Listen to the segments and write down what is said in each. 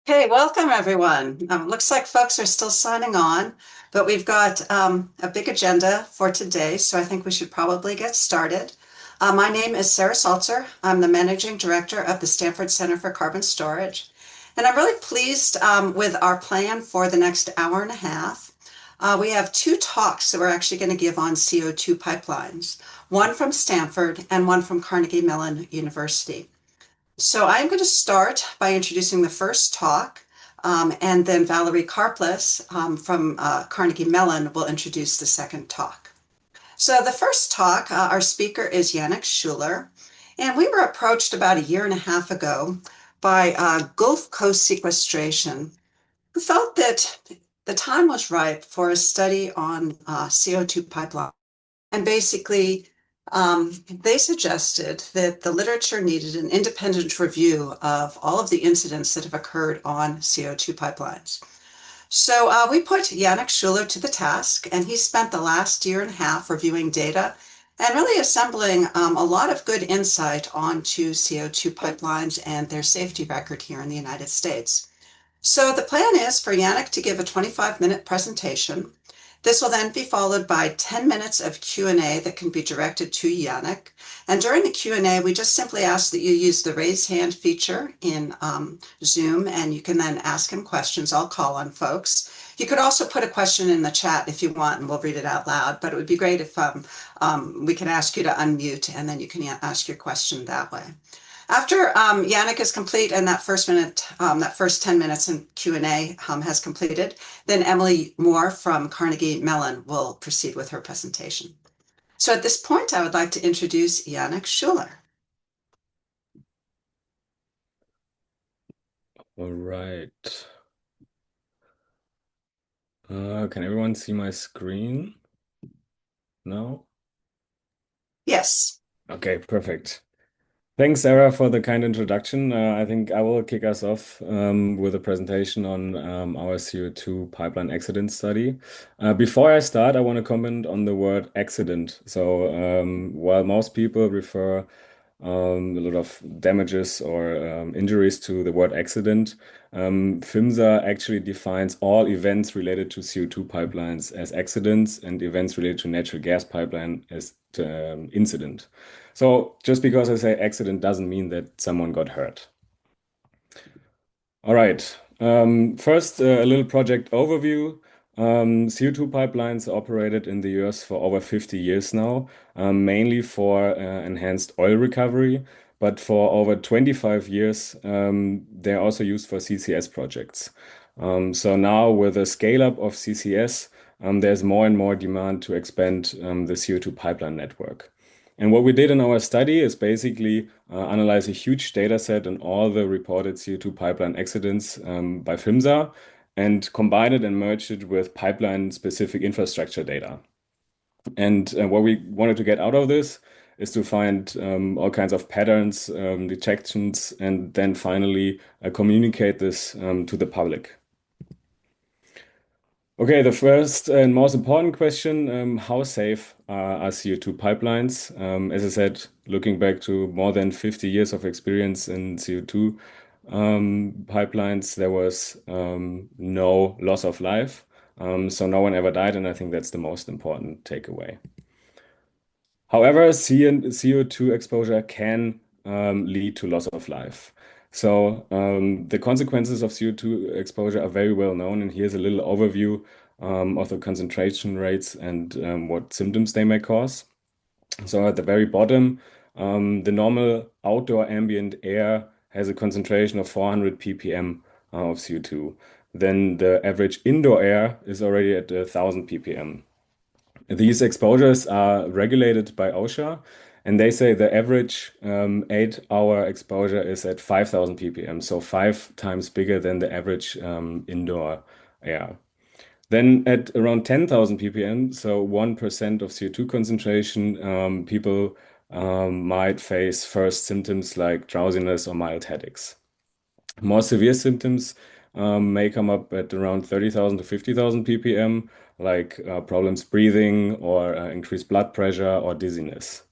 Hey, welcome everyone. Looks like folks are still signing on, but we've got a big agenda for today, so I think we should probably get started. My name is Sarah Salzer. I'm the Managing Director of the Stanford Center for Carbon Storage, and I'm really pleased with our plan for the next hour and a half. We have two talks that we're actually going to give on CO2 pipelines, one from Stanford and one from Carnegie Mellon University. So I'm going to start by introducing the first talk, and then Valerie Karplus from Carnegie Mellon will introduce the second talk. So the first talk, our speaker is Yannick Schuler, and we were approached about a year and a half ago by Gulf Coast Sequestration, who felt that the time was ripe for a study on CO2 pipeline. And basically, they suggested that the literature needed an independent review of all of the incidents that have occurred on CO2 pipelines. So we put Yannick Schuler to the task, and he spent the last year and a half reviewing data and really assembling a lot of good insight onto CO2 pipelines and their safety record here in the United States. So the plan is for Yannick to give a 25-minute presentation. This will then be followed by 10 minutes of Q&A that can be directed to Yannick. And during the Q&A, we just simply ask that you use the raise hand feature in Zoom, and you can then ask him questions. I'll call on folks. You could also put a question in the chat if you want, and we'll read it out loud. But it would be great if we can ask you to unmute, and then you can ask your question that way. After Yannick is complete and that first 10 minutes in Q&A has completed, then Emily Moore from Carnegie Mellon will proceed with her presentation. So at this point, I would like to introduce Yannick Schuler. All right. Can everyone see my screen now? Yes. Okay, perfect. Thanks, Sarah, for the kind introduction. I think I will kick us off with a presentation on our CO2 pipeline accident study. Before I start, I want to comment on the word accident. So while most people refer a lot of damages or injuries to the word accident, PHMSA actually defines all events related to CO2 pipelines as accidents and events related to natural gas pipeline as incident. So just because I say accident doesn't mean that someone got hurt. All right. First, a little project overview. CO2 pipelines operated in the US for over 50 years now, mainly for enhanced oil recovery, but for over 25 years, they're also used for CCS projects. So now with the scale up of CCS, there's more and more demand to expand the CO2 pipeline network. And what we did in our study is basically analyze a huge data set on all the reported CO2 pipeline accidents by PHMSA and combine it and merge it with pipeline-specific infrastructure data. And what we wanted to get out of this is to find all kinds of patterns, detections, and then finally communicate this to the public. Okay, the first and most important question, how safe are CO2 pipelines? As I said, looking back to more than 50 years of experience in CO2 pipelines, there was no loss of life. So no one ever died, and I think that's the most important takeaway. However, CO2 exposure can lead to loss of life. So the consequences of CO2 exposure are very well known, and here's a little overview of the concentration rates and what symptoms they may cause. So at the very bottom, the normal outdoor ambient air has a concentration of 400 ppm of CO2. Then the average indoor air is already at 1,000 ppm. These exposures are regulated by OSHA, and they say the average 8-hour exposure is at 5,000 ppm, so 5 times bigger than the average indoor air. Then at around 10,000 ppm, so 1% of CO2 concentration, people might face first symptoms like drowsiness or mild headaches. More severe symptoms may come up at around 30,000 to 50,000 ppm, like problems breathing or increased blood pressure or dizziness.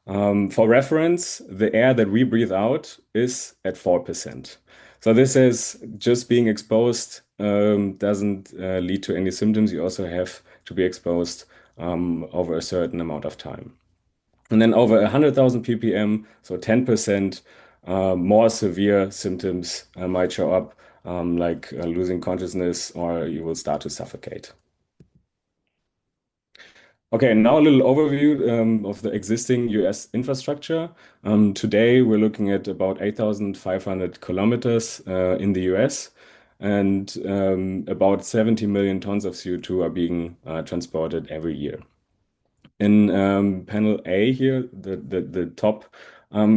For reference, the air that we breathe out is at 4%. So this is just being exposed doesn't lead to any symptoms. You also have to be exposed over a certain amount of time. And then over 100,000 ppm, so 10% more severe symptoms might show up, like losing consciousness, or you will start to suffocate. Okay, now a little overview of the existing US infrastructure. Today, we're looking at about 8,500 kilometers in the US, and about 70 million tons of CO2 are being transported every year. In panel A here, the top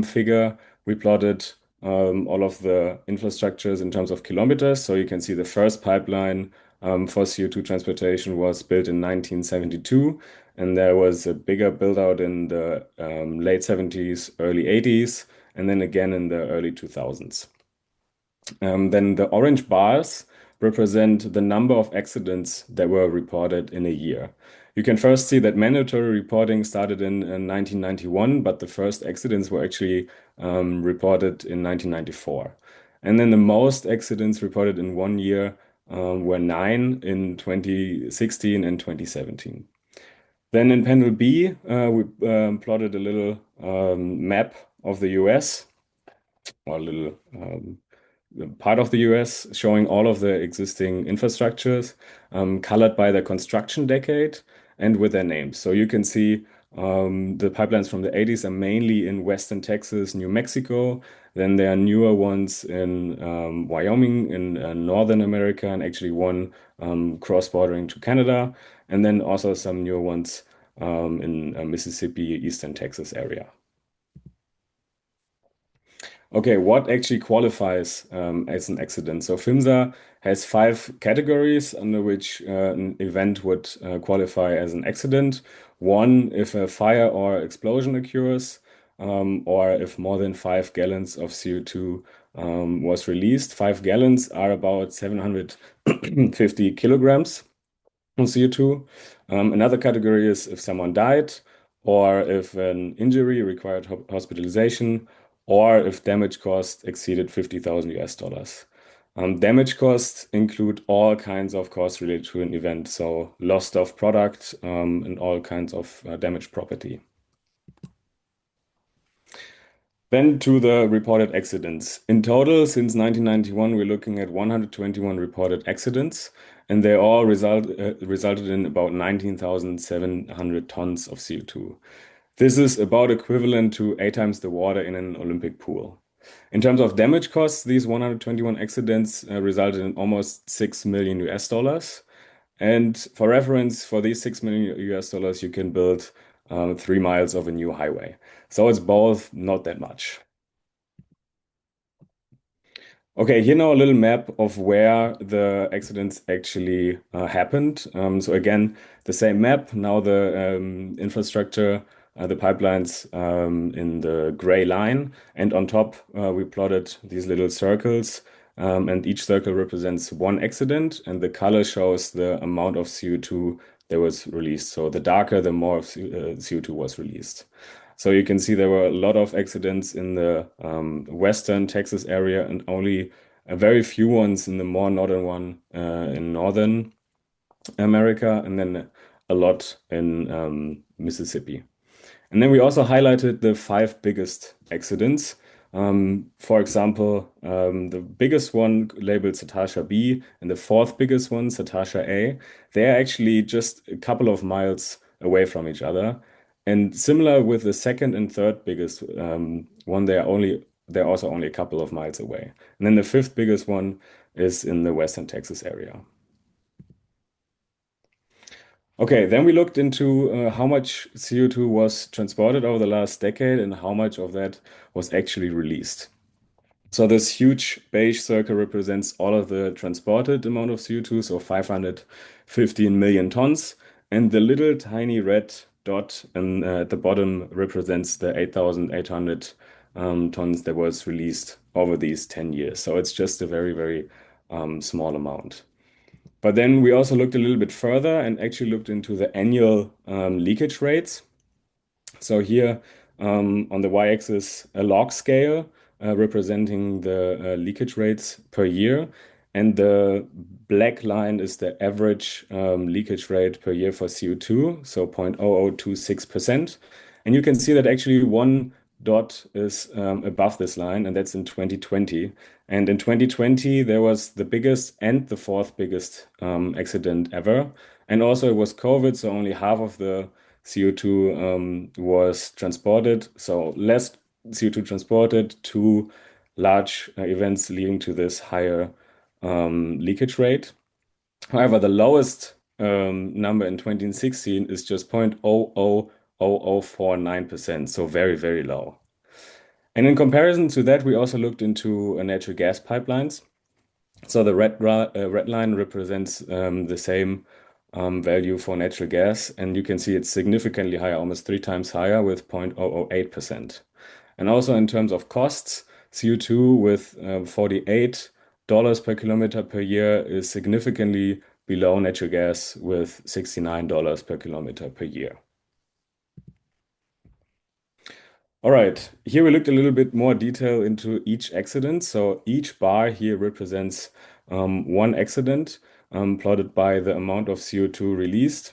figure, we plotted all of the infrastructures in terms of kilometers. So you can see the first pipeline for CO2 transportation was built in 1972, and there was a bigger build out in the late 70s, early 80s, and then again in the early 2000s. Then the orange bars represent the number of accidents that were reported in a year. You can first see that mandatory reporting started in 1991, but the first accidents were actually reported in 1994. And then the most accidents reported in one year were 9 in 2016 and 2017. Then in panel B, we plotted a little map of the US, or a little part of the US, showing all of the existing infrastructures, colored by the construction decade and with their names. So you can see the pipelines from the 80s are mainly in Western Texas, New Mexico. Then there are newer ones in Wyoming, in Northern America, and actually one cross-bordering to Canada. And then also some newer ones in Mississippi, Eastern Texas area. Okay, what actually qualifies as an accident? So PHMSA has 5 categories under which an event would qualify as an accident. One, if a fire or explosion occurs, or if more than 5 gallons of CO2 was released. 5 gallons are about 750 kilograms on CO2. Another category is if someone died, or if an injury required hospitalization, or if damage cost exceeded 50,000 US dollars. Damage costs include all kinds of costs related to an event, so loss of product and all kinds of damaged property. Then to the reported accidents. In total, since 1991, we're looking at 121 reported accidents, and they all resulted in about 19,700 tons of CO2. This is about equivalent to 8 times the water in an Olympic pool. In terms of damage costs, these 121 accidents resulted in almost 6 million US dollars. And for reference, for these 6 million US dollars, you can build 3 miles of a new highway. So it's both not that much. Okay, here now a little map of where the accidents actually happened. So again, the same map, now the infrastructure, the pipelines in the gray line. And on top, we plotted these little circles. And each circle represents one accident, and the color shows the amount of CO2 that was released. So the darker, the more CO2 was released. So you can see there were a lot of accidents in the Western Texas area and only a very few ones in the more northern one in Northern America, and then a lot in Mississippi. And then we also highlighted the 5 biggest accidents. For example, the biggest one labeled Satasha B and the fourth biggest one, Satasha A, they're actually just a couple of miles away from each other. And similar with the second and third biggest one, they're also only a couple of miles away. And then the fifth biggest one is in the Western Texas area. Okay, then we looked into how much CO2 was transported over the last decade and how much of that was actually released. So this huge beige circle represents all of the transported amount of CO2, so 515 million tons. And the little tiny red dot at the bottom represents the 8,800 tons that was released over these 10 years. So it's just a very, very small amount. But then we also looked a little bit further and actually looked into the annual leakage rates. So here on the y-axis, a log scale representing the leakage rates per year. And the black line is the average leakage rate per year for CO2, so 0.0026%. And you can see that actually one dot is above this line, and that's in 2020. And in 2020, there was the biggest and the fourth biggest accident ever. And also, it was COVID, so only half of the CO2 was transported. So less CO2 transported, two large events leading to this higher leakage rate. However, the lowest number in 2016 is just 0.000049%, so very, very low. And in comparison to that, we also looked into natural gas pipelines. So the red line represents the same value for natural gas, and you can see it's significantly higher, almost three times higher with 0.008%. And also in terms of costs, CO2 with $48 per kilometer per year is significantly below natural gas with $69 per kilometer per year. All right, here we looked a little bit more detail into each accident. So each bar here represents one accident plotted by the amount of CO2 released.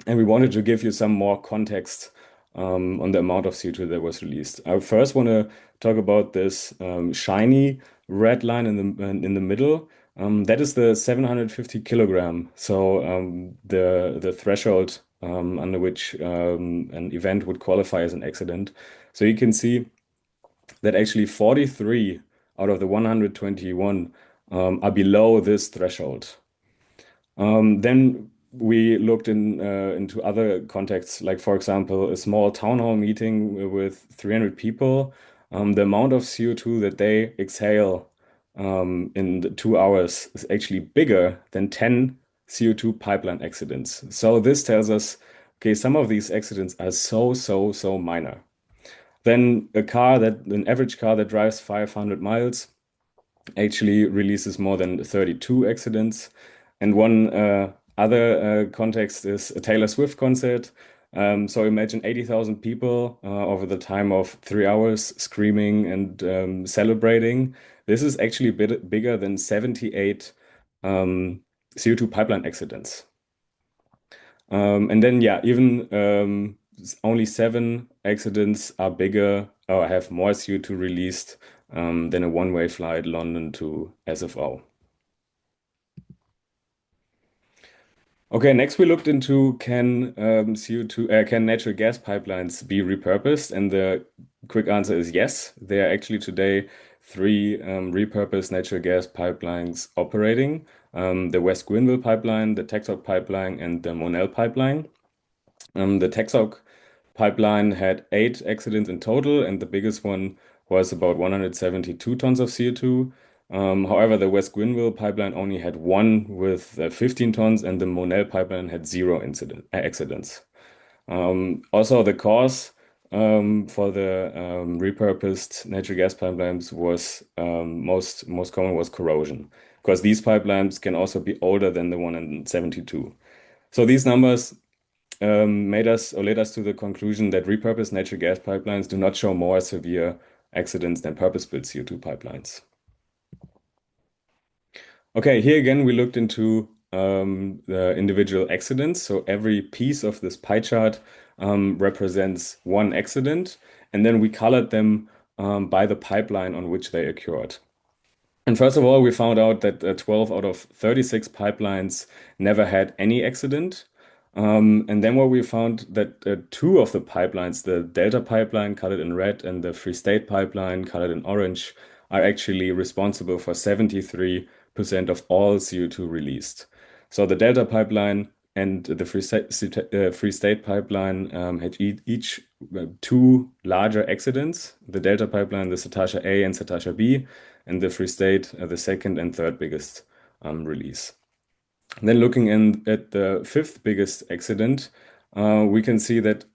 And we wanted to give you some more context on the amount of CO2 that was released. I first want to talk about this shiny red line in the middle. That is the 750 kilogram. So the threshold under which an event would qualify as an accident. So you can see that actually 43 out of the 121 are below this threshold. Then we looked into other contexts, like for example, a small town hall meeting with 300 people. The amount of CO2 that they exhale in the 2 hours is actually bigger than 10 CO2 pipeline accidents. So this tells us, okay, some of these accidents are so minor. Then an average car that drives 500 miles actually releases more than 32 accidents. And one other context is a Taylor Swift concert. So imagine 80,000 people over the time of 3 hours screaming and celebrating. This is actually a bit bigger than 78 CO2 pipeline accidents. And then, yeah, even only 7 accidents are bigger or have more CO2 released than a one-way flight London to SFO. Okay, next we looked into can natural gas pipelines be repurposed? And the quick answer is yes. There are actually today three repurposed natural gas pipelines operating: the West Gwynville pipeline, the Texoc pipeline, and the Monell pipeline. The Texoc pipeline had 8 accidents in total, and the biggest one was about 172 tons of CO2. However, the West Gwynville pipeline only had one with 15 tons, and the Monell pipeline had zero accidents. Also, the cause for the repurposed natural gas pipelines was most common was corrosion, because these pipelines can also be older than the one in 72. So these numbers led us to the conclusion that repurposed natural gas pipelines do not show more severe accidents than purpose-built CO2 pipelines. Okay, here again, we looked into the individual accidents. So every piece of this pie chart represents one accident, and then we colored them by the pipeline on which they occurred. And first of all, we found out that 12 out of 36 pipelines never had any accident. And then what we found that two of the pipelines, the Delta pipeline colored in red and the Free State pipeline colored in orange, are actually responsible for 73% of all CO2 released. So the Delta pipeline and the Free State pipeline had each two larger accidents: the Delta pipeline, the Satasha A and Satasha B, and the Free State, the second and third biggest release. Then looking at the fifth biggest accident, we can see that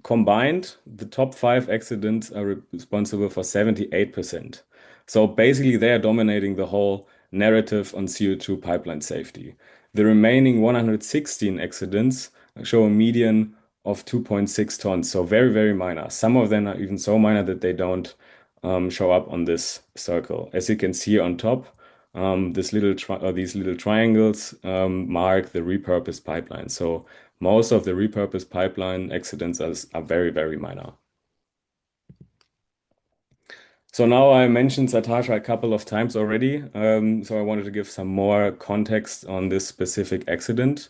combined, the top 5 accidents are responsible for 78%. So basically, they are dominating the whole narrative on CO2 pipeline safety. The remaining 116 accidents show a median of 2.6 tons, so very minor. Some of them are even so minor that they don't show up on this circle. As you can see on top, these little triangles mark the repurposed pipeline. So most of the repurposed pipeline accidents are very, very minor. So now I mentioned Satasha a couple of times already, so I wanted to give some more context on this specific accident.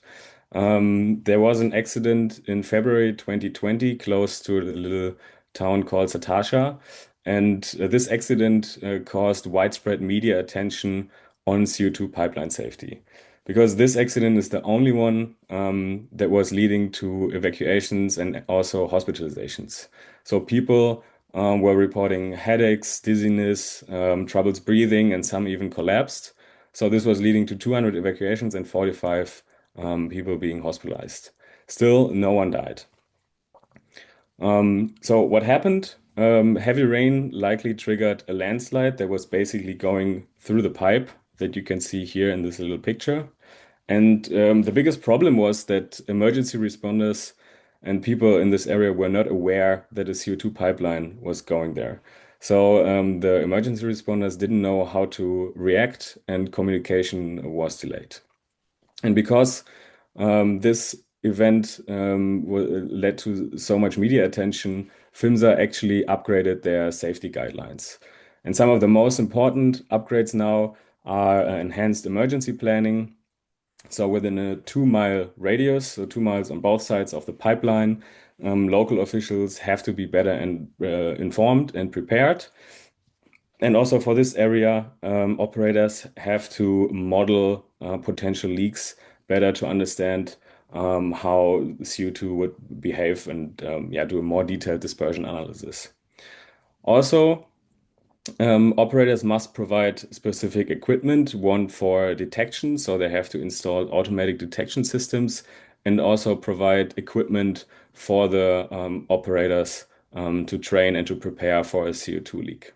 There was an accident in February 2020 close to a little town called Satasha, and this accident caused widespread media attention on CO2 pipeline safety. Because this accident is the only one that was leading to evacuations and also hospitalizations. So people were reporting headaches, dizziness, troubles breathing, and some even collapsed. So this was leading to 200 evacuations and 45 people being hospitalized. Still, no one died. So what happened? Heavy rain likely triggered a landslide that was basically going through the pipe that you can see here in this little picture. And the biggest problem was that emergency responders and people in this area were not aware that a CO2 pipeline was going there. So the emergency responders didn't know how to react, and communication was delayed. And because this event led to so much media attention, FIMSA actually upgraded their safety guidelines. And some of the most important upgrades now are enhanced emergency planning. So within a 2 mile radius, so 2 miles on both sides of the pipeline, local officials have to be better and informed and prepared. And also for this area, operators have to model potential leaks better to understand how CO2 would behave and yeah, do a more detailed dispersion analysis. Also, operators must provide specific equipment, one for detection, so they have to install automatic detection systems, and also provide equipment for the operators to train and to prepare for a CO2 leak.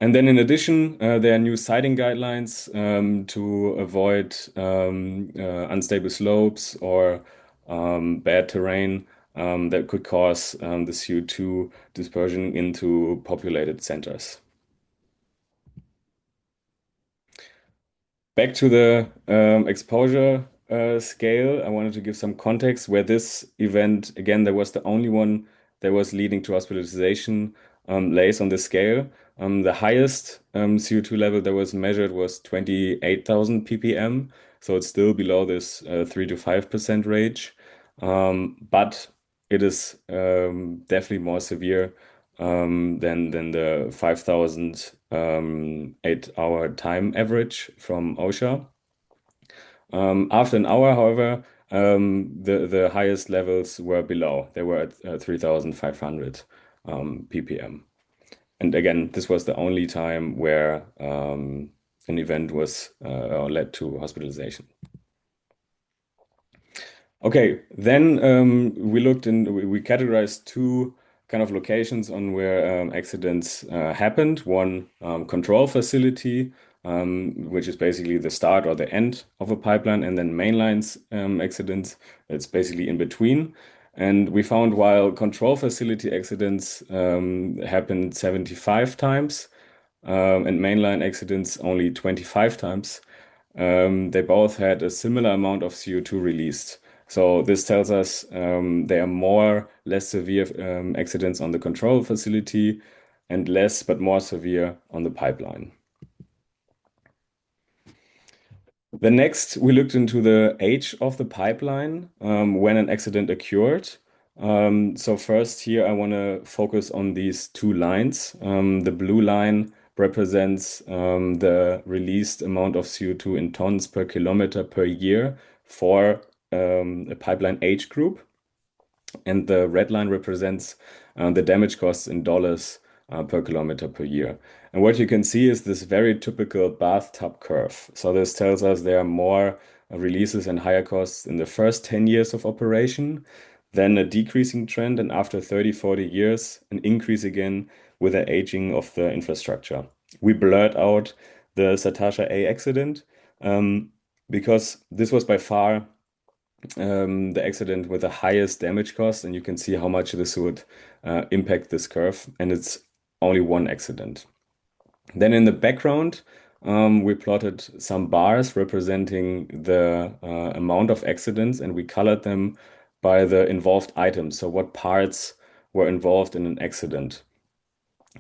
And then in addition, there are new siting guidelines to avoid unstable slopes or bad terrain that could cause the CO2 dispersion into populated centers. Back to the exposure scale, I wanted to give some context where this event, again, there was the only one that was leading to hospitalization, lays on the scale. The highest CO2 level that was measured was 28,000 ppm, so it's still below this 3 to 5% range, but it is definitely more severe than the 5,000 8-hour time average from OSHA. After an hour, however, the highest levels were below. They were at 3,500 ppm. And again, this was the only time where an event was led to hospitalization. Okay, then we categorized two kind of locations on where accidents happened. One control facility, which is basically the start or the end of a pipeline, and then mainlines accidents. It's basically in between. And we found while control facility accidents happened 75 times and mainline accidents only 25 times, they both had a similar amount of CO2 released. So this tells us there are less severe accidents on the control facility and less but more severe on the pipeline. The next, we looked into the age of the pipeline when an accident occurred. So first here, I want to focus on these two lines. The blue line represents the released amount of CO2 in tons per kilometer per year for a pipeline age group. And the red line represents the damage costs in dollars per kilometer per year. And what you can see is this very typical bathtub curve. So this tells us there are more releases and higher costs in the first 10 years of operation, then a decreasing trend, and after 30, 40 years, an increase again with the aging of the infrastructure. We blurred out the Satasha A accident because this was by far the accident with the highest damage cost, and you can see how much this would impact this curve. And it's only one accident. Then in the background, we plotted some bars representing the amount of accidents, and we colored them by the involved items. So what parts were involved in an accident?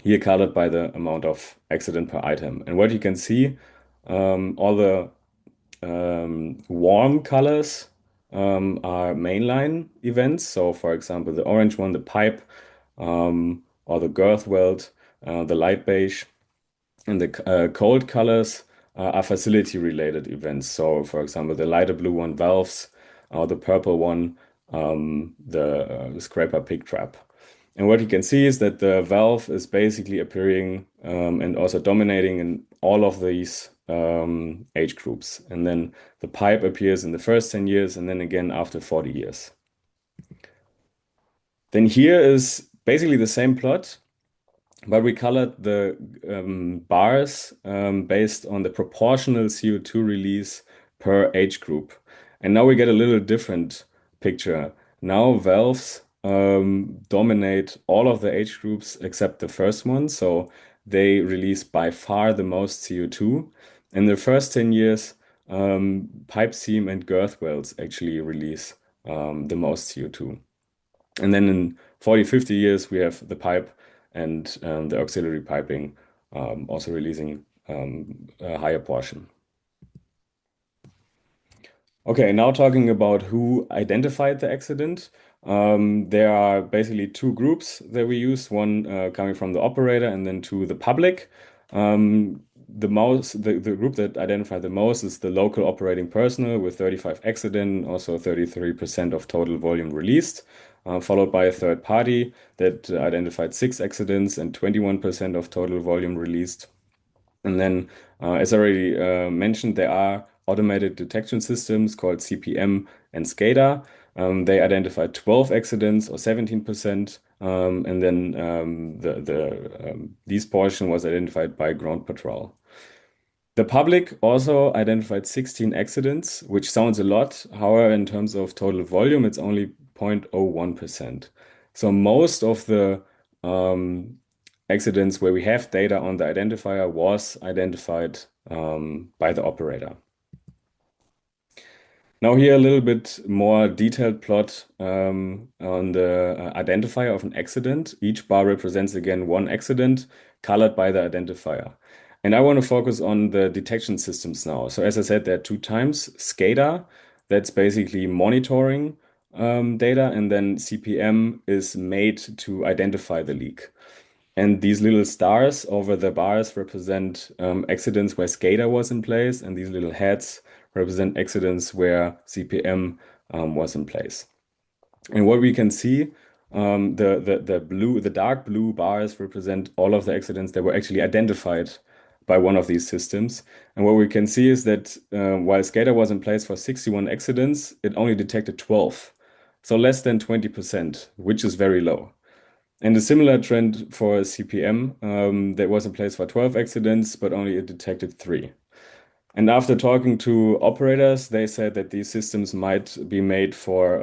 Here colored by the amount of accident per item. And what you can see, all the warm colors are mainline events. So for example, the orange one, the pipe, or the girth weld, the light beige. And the cold colors are facility related events. So, for example, the lighter blue one, valves, or the purple one, the scraper pig trap. And what you can see is that the valve is basically appearing and also dominating in all of these age groups. And then the pipe appears in the first 10 years and then again after 40 years. Then here is basically the same plot, but we colored the bars based on the proportional CO2 release per age group. And now we get a little different picture. Now valves dominate all of the age groups except the first one. So they release by far the most CO2. In the first 10 years, pipe seam and girth welds actually release the most CO2. And then in 40, 50 years, we have the pipe and the auxiliary piping also releasing a higher portion. Okay, now talking about who identified the accident. There are basically two groups that we use, one coming from the operator and then to the public. The group that identified the most is the local operating personnel with 35 accident, also 33% of total volume released, followed by a third party that identified 6 accidents and 21% of total volume released. And then, as already mentioned, there are automated detection systems called CPM and SCADA. They identified 12 accidents or 17%, and then this portion was identified by ground patrol. The public also identified 16 accidents, which sounds a lot. However, in terms of total volume, it's only 0.01%. So most of the accidents where we have data on the identifier was identified by the operator. Now here a little bit more detailed plot on the identifier of an accident. Each bar represents again one accident colored by the identifier. And I want to focus on the detection systems now. So as I said, there are two types: SCADA, that's basically monitoring data, and then CPM is made to identify the leak. And these little stars over the bars represent accidents where SCADA was in place, and these little heads represent accidents where CPM was in place. And what we can see, the dark blue bars represent all of the accidents that were actually identified by one of these systems. And what we can see is that while SCADA was in place for 61 accidents, it only detected 12. So less than 20%, which is very low. And a similar trend for CPM that was in place for 12 accidents, but only it detected 3. And after talking to operators, they said that these systems might be made for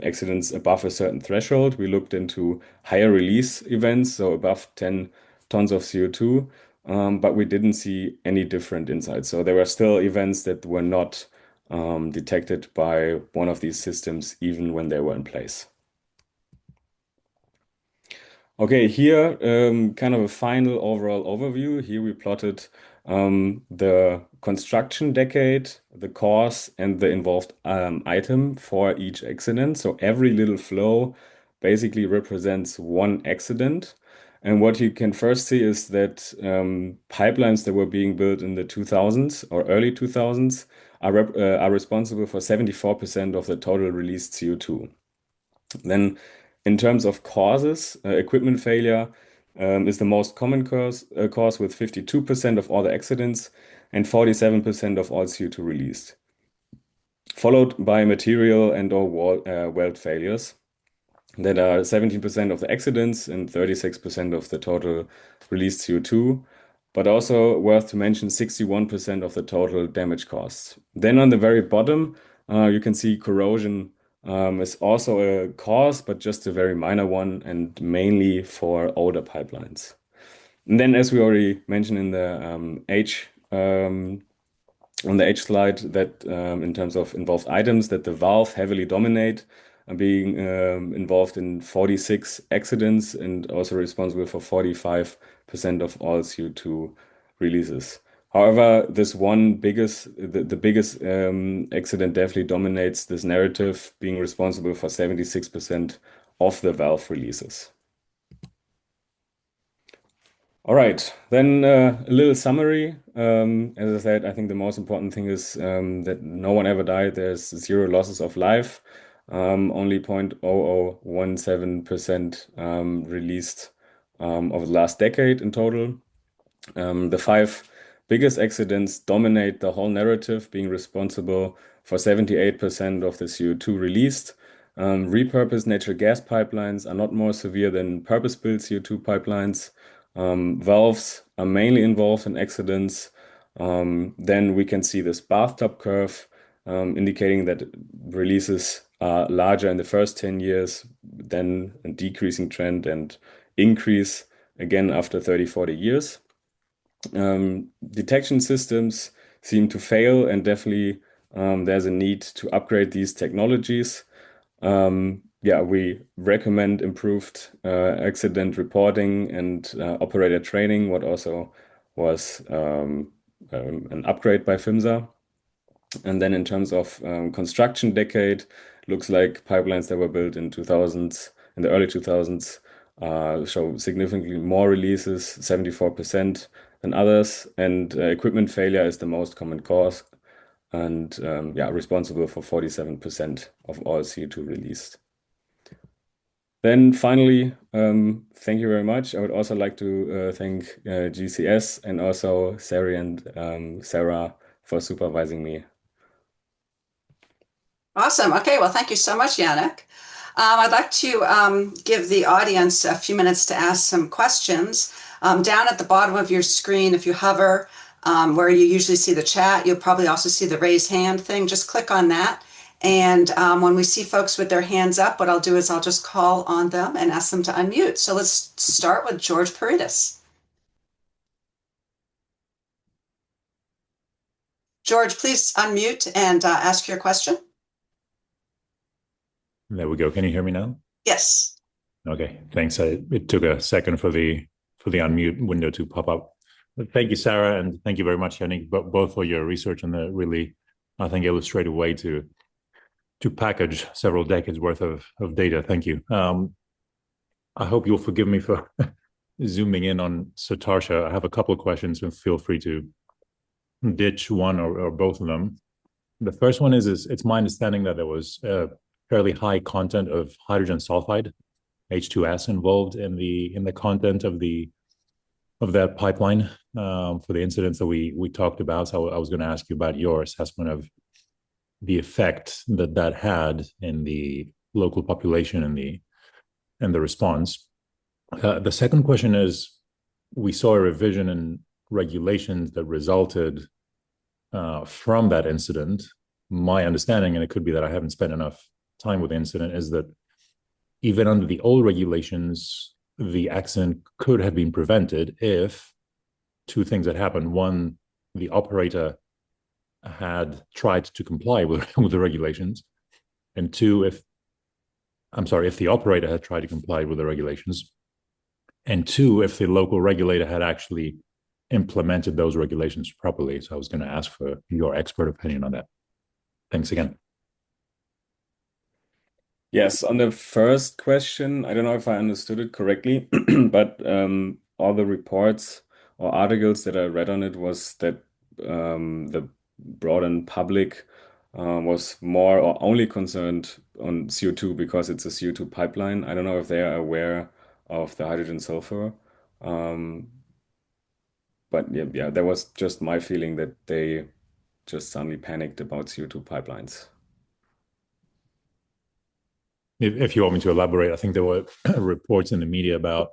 accidents above a certain threshold. We looked into higher release events, so above 10 tons of CO2, but we didn't see any different insights. So there were still events that were not detected by one of these systems, even when they were in place. Okay, here, kind of a final overall overview. Here we plotted the construction decade, the cause, and the involved item for each accident. So every little flow basically represents one accident. And what you can first see is that pipelines that were being built in the 2000s or early 2000s are responsible for 74% of the total released CO2. Then in terms of causes, equipment failure is the most common cause with 52% of all the accidents and 47% of all CO2 released, followed by material and/or weld failures that are 17% of the accidents and 36% of the total released CO2, but also worth to mention 61% of the total damage costs. Then on the very bottom, you can see corrosion is also a cause, but just a very minor one and mainly for older pipelines. And then, as we already mentioned in the H on the H slide, that in terms of involved items, that the valve heavily dominate, being involved in 46 accidents and also responsible for 45% of all CO2 releases. However, this one the biggest accident definitely dominates this narrative, being responsible for 76% of the valve releases. All right, then a little summary. As I said, I think the most important thing is that no one ever died. There's zero losses of life. Only 0.0017% released over the last decade in total. The five biggest accidents dominate the whole narrative, being responsible for 78% of the CO2 released. Repurposed natural gas pipelines are not more severe than purpose-built CO2 pipelines. Valves are mainly involved in accidents. Then we can see this bathtub curve indicating that releases are larger in the first 10 years, then a decreasing trend and increase again after 30, 40 years. Detection systems seem to fail, and definitely there's a need to upgrade these technologies. Yeah, we recommend improved accident reporting and operator training, what also was an upgrade by PHMSA. And then in terms of construction decade, looks like pipelines that were built in 2000s, in the early 2000s, show significantly more releases, 74% than others. And equipment failure is the most common cause and yeah, responsible for 47% of all CO2 released. Then finally, thank you very much. I would also like to thank GCS and also Sari and Sarah for supervising me. Awesome. Okay, well, thank you so much, Yannick. I'd like to give the audience a few minutes to ask some questions. Down at the bottom of your screen, if you hover where you usually see the chat, you'll probably also see the raise hand thing. Just click on that. And when we see folks with their hands up, what I'll do is I'll just call on them and ask them to unmute. So let's start with George Paredes. George, please unmute and ask your question. There we go. Can you hear me now? Yes. Okay, thanks. It took a second for the unmute window to pop up. But thank you, Sarah, and thank you very much, Yannick, both for your research and the really, I think, illustrated way to package several decades worth of data. Thank you. I hope you'll forgive me for zooming in on Satarsha. I have a couple of questions, and feel free to ditch one or both of them. The first one is it's my understanding that there was a fairly high content of hydrogen sulfide, H2S, involved in the content of that pipeline for the incidents that we talked about. So I was going to ask you about your assessment of the effect that had in the local population and the response. The second question is, we saw a revision in regulations that resulted from that incident. My understanding, and it could be that I haven't spent enough time with the incident, is that even under the old regulations, the accident could have been prevented if two things had happened. One, the operator had tried to comply with the regulations, and two, if the operator had tried to comply with the regulations, and two, if the local regulator had actually implemented those regulations properly. So I was going to ask for your expert opinion on that. Thanks again. Yes, on the first question, I don't know if I understood it correctly, but all the reports or articles that I read on it was that the broader public was more or only concerned on CO2 because it's a CO2 pipeline. I don't know if they are aware of the hydrogen sulfur. But yeah, that was just my feeling that they just suddenly panicked about CO2 pipelines. If you want me to elaborate, I think there were reports in the media about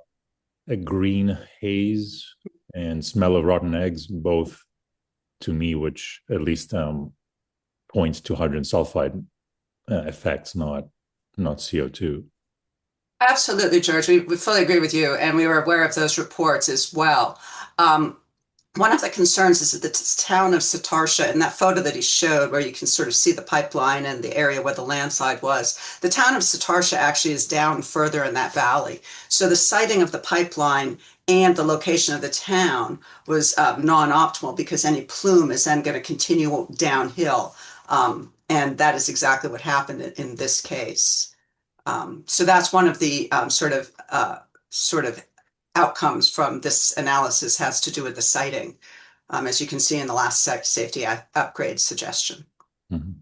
a green haze and smell of rotten eggs, both to me, which at least points to hydrogen sulfide effects, not CO2. Absolutely, George. We fully agree with you, and we were aware of those reports as well. Um, One of the concerns is that the town of Satartia, in that photo that he showed, where you can sort of see the pipeline and the area where the landslide was, the town of Satartia actually is down further in that valley. So the siting of the pipeline and the location of the town was non-optimal because any plume is then going to continue downhill. And that is exactly what happened in this case. So that's one of the sort of outcomes from this analysis has to do with the siting, as you can see in the last safety upgrade suggestion. Mm-hmm.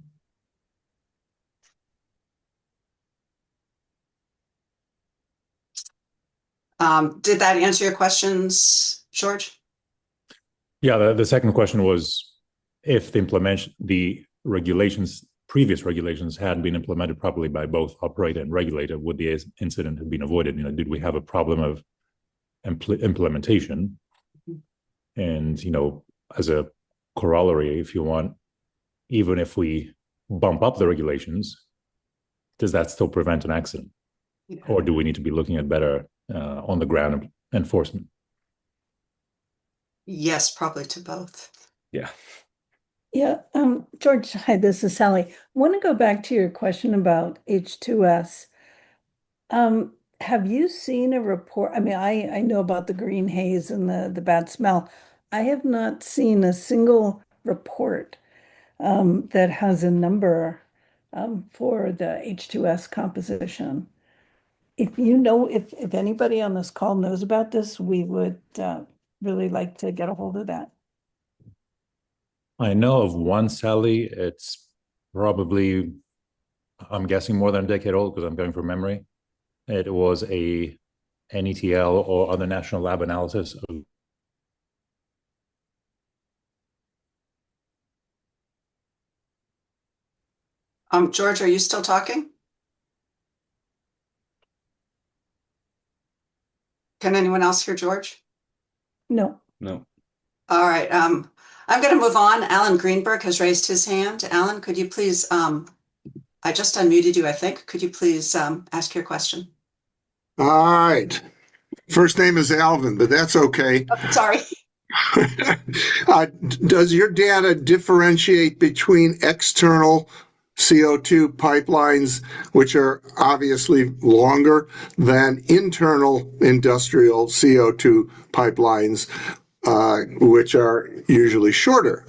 Did that answer your questions, George? Yeah, the second question was if the regulations, previous regulations, had been implemented properly by both operator and regulator, would the incident have been avoided? You know, did we have a problem of implementation? And you know, as a corollary, if you want, even if we bump up the regulations, does that still prevent an accident, Yeah. or do we need to be looking at better on the ground enforcement? Yes, probably to both. Yeah. Yeah, George, hi, this is Sally. I want to go back to your question about H2S. Have you seen a report? I mean, I know about the green haze and the bad smell. I have not seen a single report that has a number for the H2S composition. If you know, if anybody on this call knows about this, we would really like to get a hold of that. I know of one, Sally. It's probably, I'm guessing, more than a decade old because I'm going from memory. It was a NETL or other national lab analysis of George, are you still talking? Can anyone else hear George? No. No. All right. I'm going to move on. Alan Greenberg has raised his hand. Alan, could you please, I just unmuted you, I think. Could you please ask your question? All right. First name is Alvin, but that's okay. Oh, sorry. Does your data differentiate between external CO2 pipelines, which are obviously longer, than internal industrial CO2 pipelines, which are usually shorter?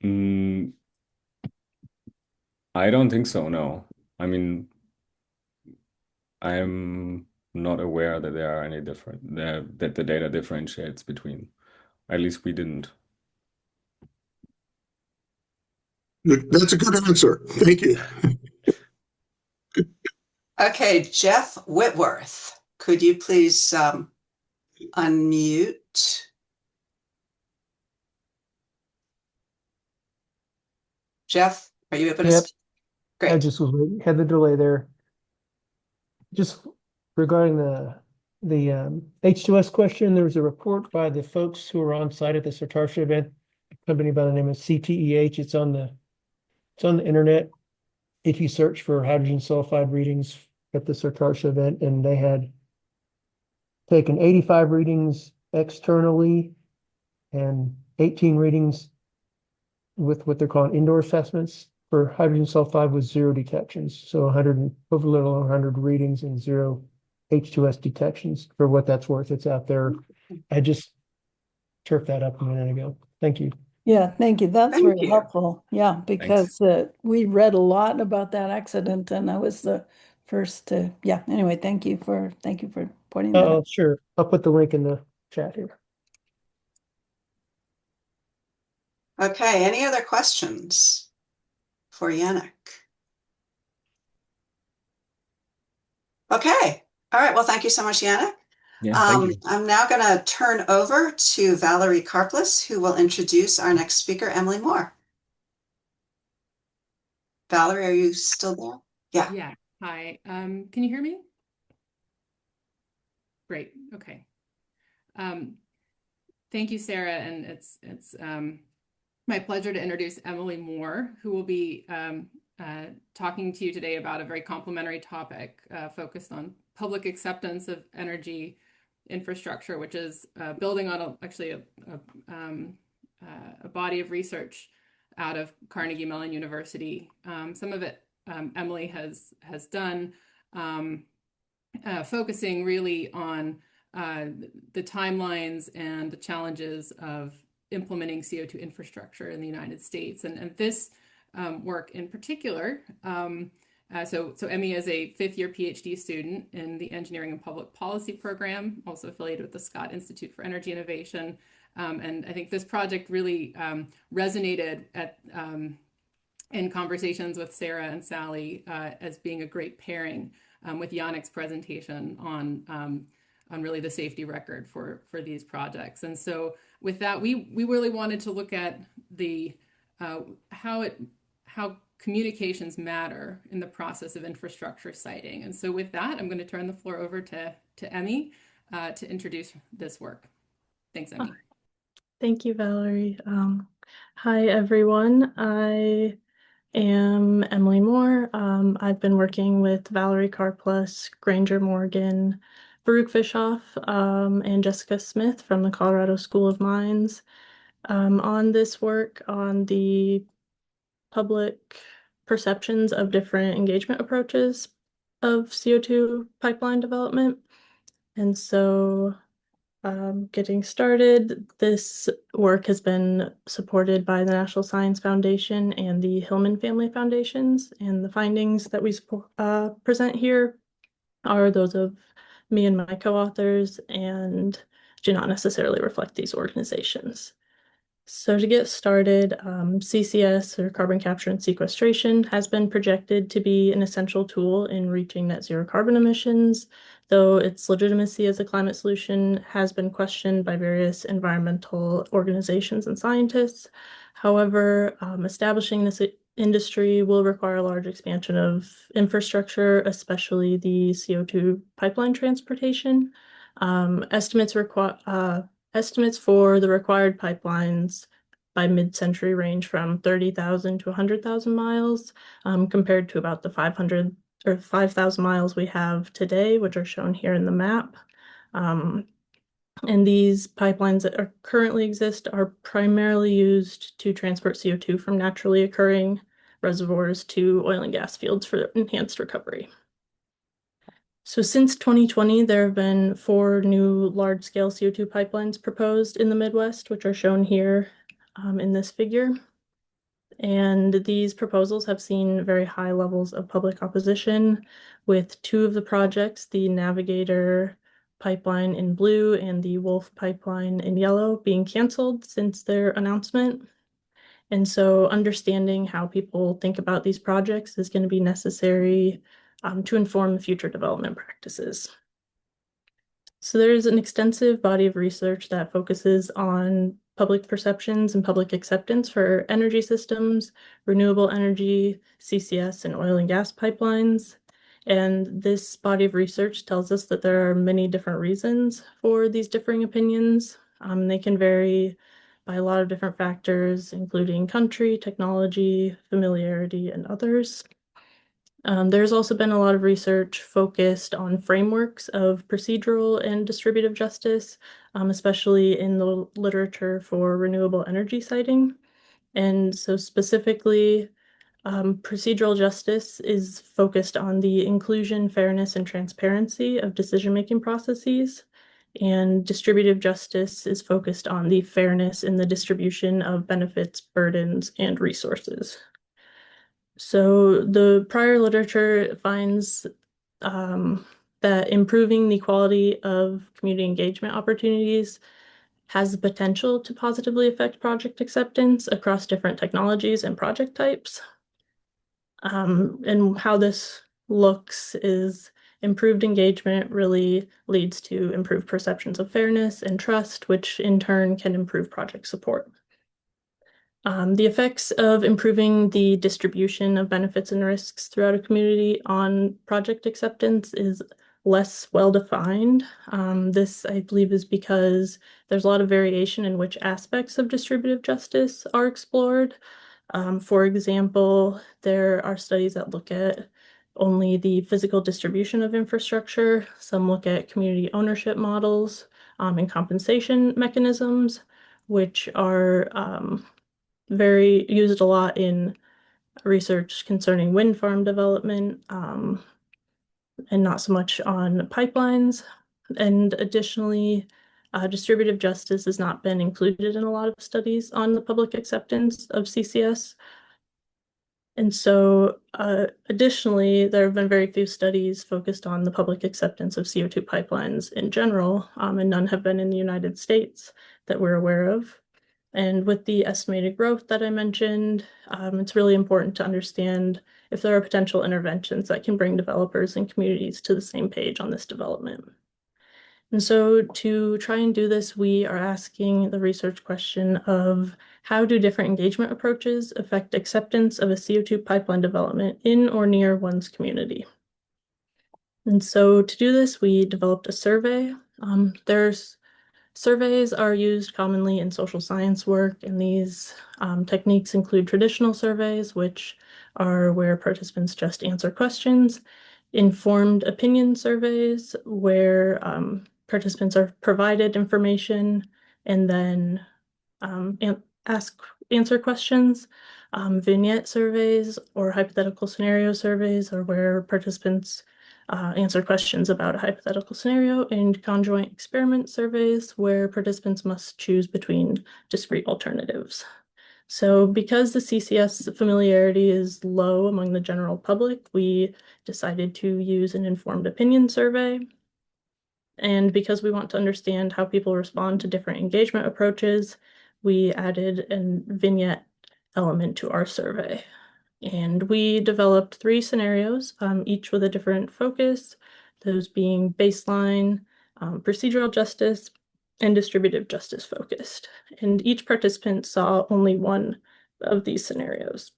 Mm, I don't think so, no. I mean, I'm not aware that there are any different, that the data differentiates between. At least we didn't. That's a good answer. Thank you. Okay, Jeff Whitworth, could you please unmute? Jeff, are you able to Yep, speak? I Great. just was had the delay there. Just regarding the H2S question, there was a report by the folks who were on site at the Sartarsha event, a company by the name of CTEH. It's on the internet. If you search for hydrogen sulfide readings at the Sartarsha event, and they had taken 85 readings externally and 18 readings with what they're calling indoor assessments for hydrogen sulfide with zero detections. So 100, over a little 100 readings and zero H2S detections. For what that's worth, it's out there. I just turfed that up a minute ago. Thank you. Yeah, thank you. That's Thank very you. helpful. Yeah, because we read a lot about that accident, and I was the first to. Yeah. Anyway, thank you for pointing that out. Sure. I'll put the link in the chat here. Okay, any other questions for Yannick? Okay. All right. Well, thank you so much, Yannick. Yeah, thank you. I'm now going to turn over to Valerie Karplus, who will introduce our next speaker, Emily Moore. Valerie, are you still there? Yeah. Yeah. Hi. Can you hear me? Great. Okay. Thank you, Sarah, and it's my pleasure to introduce Emily Moore, who will be talking to you today about a very complementary topic focused on public acceptance of energy infrastructure, which is building on a body of research out of Carnegie Mellon University. Some of it Emily has done, focusing really on the timelines and the challenges of implementing CO2 infrastructure in the United States. And this work in particular, so Emmy is a fifth-year PhD student in the Engineering and Public Policy program, also affiliated with the Scott Institute for Energy Innovation. And I think this project really resonated in conversations with Sarah and Sally as being a great pairing with Yannick's presentation on really the safety record for these projects. And so with that, we really wanted to look at the how communications matter in the process of infrastructure siting. And so with that, I'm going to turn the floor over to Emmy to introduce this work. Thanks, Emmy. Thank you, Valerie. Hi, everyone. I am Emily Moore. I've been working with Valerie Karplus, Granger Morgan, Baruch Fishoff, and Jessica Smith from the Colorado School of Mines on this work on the public perceptions of different engagement approaches of CO2 pipeline development. And so getting started, this work has been supported by the National Science Foundation and the Hillman Family Foundations, and the findings that we present here are those of me and my co-authors and do not necessarily reflect these organizations. So to get started, CCS, or carbon capture and sequestration, has been projected to be an essential tool in reaching net zero carbon emissions, though its legitimacy as a climate solution has been questioned by various environmental organizations and scientists. However, establishing this industry will require a large expansion of infrastructure, especially the CO2 pipeline transportation. Estimates for the required pipelines by mid-century range from 30,000 to 100,000 miles, compared to about the 500 or 5,000 miles we have today, which are shown here in the map. And these pipelines that currently exist are primarily used to transport CO2 from naturally occurring reservoirs to oil and gas fields for enhanced recovery. So since 2020, there have been 4 new large-scale CO2 pipelines proposed in the Midwest, which are shown here in this figure. And these proposals have seen very high levels of public opposition, with 2 of the projects, the Navigator pipeline in blue and the Wolf pipeline in yellow, being canceled since their announcement. And so understanding how people think about these projects is going to be necessary to inform future development practices. So there's an extensive body of research that focuses on public perceptions and public acceptance for energy systems, renewable energy, CCS, and oil and gas pipelines. And this body of research tells us that there are many different reasons for these differing opinions. They can vary by a lot of different factors, including country, technology, familiarity, and others. There's also been a lot of research focused on frameworks of procedural and distributive justice, especially in the literature for renewable energy siting. And so specifically, procedural justice is focused on the inclusion, fairness, and transparency of decision-making processes. And distributive justice is focused on the fairness in the distribution of benefits, burdens, and resources. So the prior literature finds that improving the quality of community engagement opportunities has the potential to positively affect project acceptance across different technologies and project types. And how this looks is improved engagement really leads to improved perceptions of fairness and trust, which in turn can improve project support. The effects of improving the distribution of benefits and risks throughout a community on project acceptance is less well-defined. This, I believe, is because there's a lot of variation in which aspects of distributive justice are explored. For example, there are studies that look at only the physical distribution of infrastructure. Some look at community ownership models and compensation mechanisms, which are very used a lot in research concerning wind farm development and not so much on pipelines. And additionally, distributive justice has not been included in a lot of studies on the public acceptance of CCS. And so additionally, there have been very few studies focused on the public acceptance of CO2 pipelines in general, and none have been in the United States that we're aware of. And with the estimated growth that I mentioned, it's really important to understand if there are potential interventions that can bring developers and communities to the same page on this development. And so to try and do this, we are asking the research question of how do different engagement approaches affect acceptance of a CO2 pipeline development in or near one's community? And so to do this, we developed a survey. Surveys are used commonly in social science work, and these techniques include traditional surveys, which are where participants just answer questions, informed opinion surveys, where participants are provided information and then answer questions. Vignette surveys or hypothetical scenario surveys are where participants answer questions about a hypothetical scenario, and conjoint experiment surveys where participants must choose between discrete alternatives. So because the CCS familiarity is low among the general public, we decided to use an informed opinion survey. And because we want to understand how people respond to different engagement approaches, we added a vignette element to our survey. And we developed 3 scenarios, each with a different focus, those being baseline, procedural justice, and distributive justice focused. And each participant saw only one of these scenarios.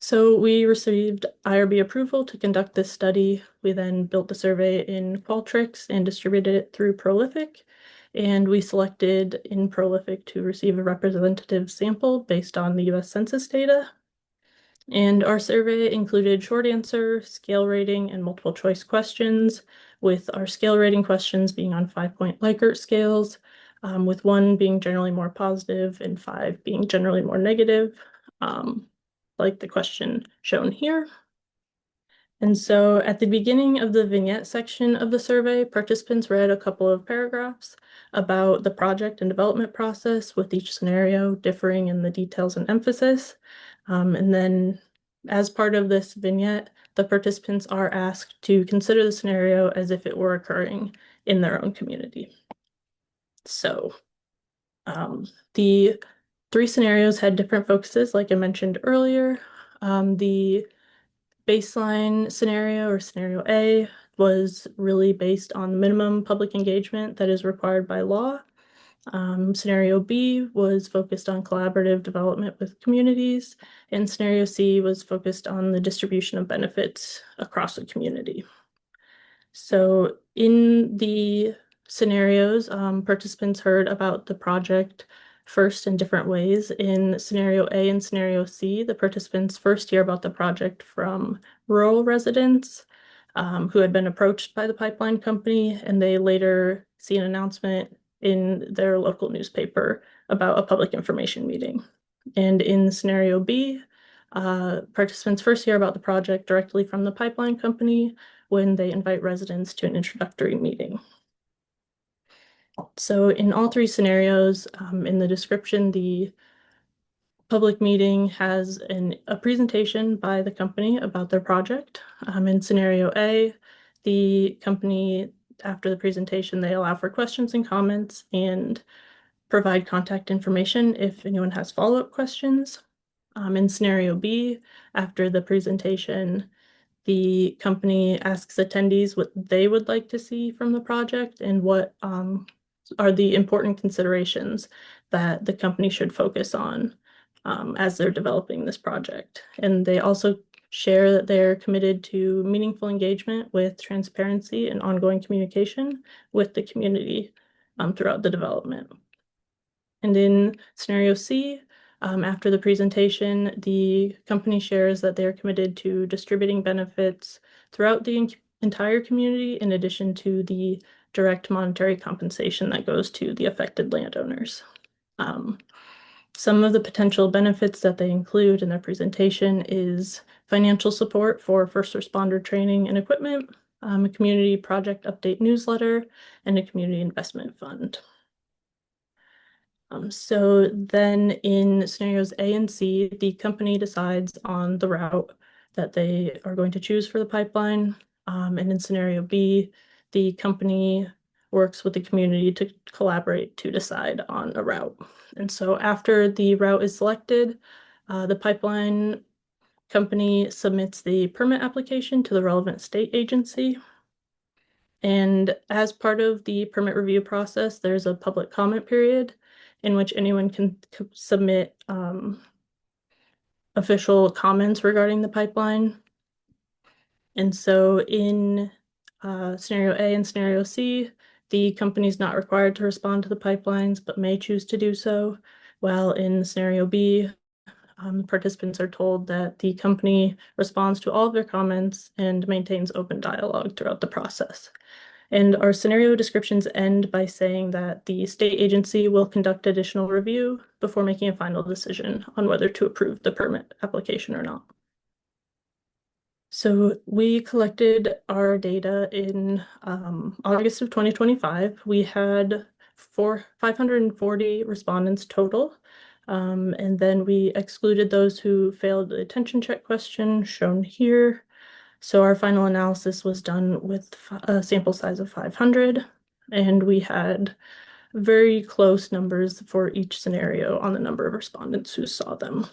So we received IRB approval to conduct this study. We then built the survey in Qualtrics and distributed it through Prolific. And we selected in Prolific to receive a representative sample based on the US Census data. And our survey included short answer, scale rating, and multiple choice questions, with our scale rating questions being on 5-point Likert scales, with 1 being generally more positive and 5 being generally more negative, like the question shown here. And so at the beginning of the vignette section of the survey, participants read a couple of paragraphs about the project and development process, with each scenario differing in the details and emphasis. And then as part of this vignette, the participants are asked to consider the scenario as if it were occurring in their own community. So the 3 scenarios had different focuses, like I mentioned earlier. The baseline scenario, or scenario A, was really based on the minimum public engagement that is required by law. Scenario B was focused on collaborative development with communities, and scenario C was focused on the distribution of benefits across the community. So in the scenarios, participants heard about the project first in different ways. In scenario A and scenario C, the participants first hear about the project from rural residents who had been approached by the pipeline company, and they later see an announcement in their local newspaper about a public information meeting. And in scenario B, participants first hear about the project directly from the pipeline company when they invite residents to an introductory meeting. So in all 3 scenarios, in the description, the public meeting has a presentation by the company about their project. In scenario A, the company, after the presentation, they allow for questions and comments and provide contact information if anyone has follow-up questions. In scenario B, after the presentation, the company asks attendees what they would like to see from the project and what are the important considerations that the company should focus on as they're developing this project. And they also share that they're committed to meaningful engagement with transparency and ongoing communication with the community throughout the development. And in scenario C, After the presentation, the company shares that they are committed to distributing benefits throughout the entire community, in addition to the direct monetary compensation that goes to the affected landowners. Some of the potential benefits that they include in their presentation is financial support for first responder training and equipment, a community project update newsletter, and a community investment fund. So then in scenarios A and C, the company decides on the route that they are going to choose for the pipeline. And in scenario B, the company works with the community to collaborate to decide on a route. And so after the route is selected, the pipeline company submits the permit application to the relevant state agency. And as part of the permit review process, there's a public comment period in which anyone can submit official comments regarding the pipeline. And so in scenario A and scenario C, the company is not required to respond to the pipelines, but may choose to do so. While in scenario B, participants are told that the company responds to all of their comments and maintains open dialogue throughout the process. And our scenario descriptions end by saying that the state agency will conduct additional review before making a final decision on whether to approve the permit application or not. So we collected our data in August of 2025. We had 540 respondents total. And then we excluded those who failed the attention check question shown here. So our final analysis was done with a sample size of 500, and we had very close numbers for each scenario on the number of respondents who saw them.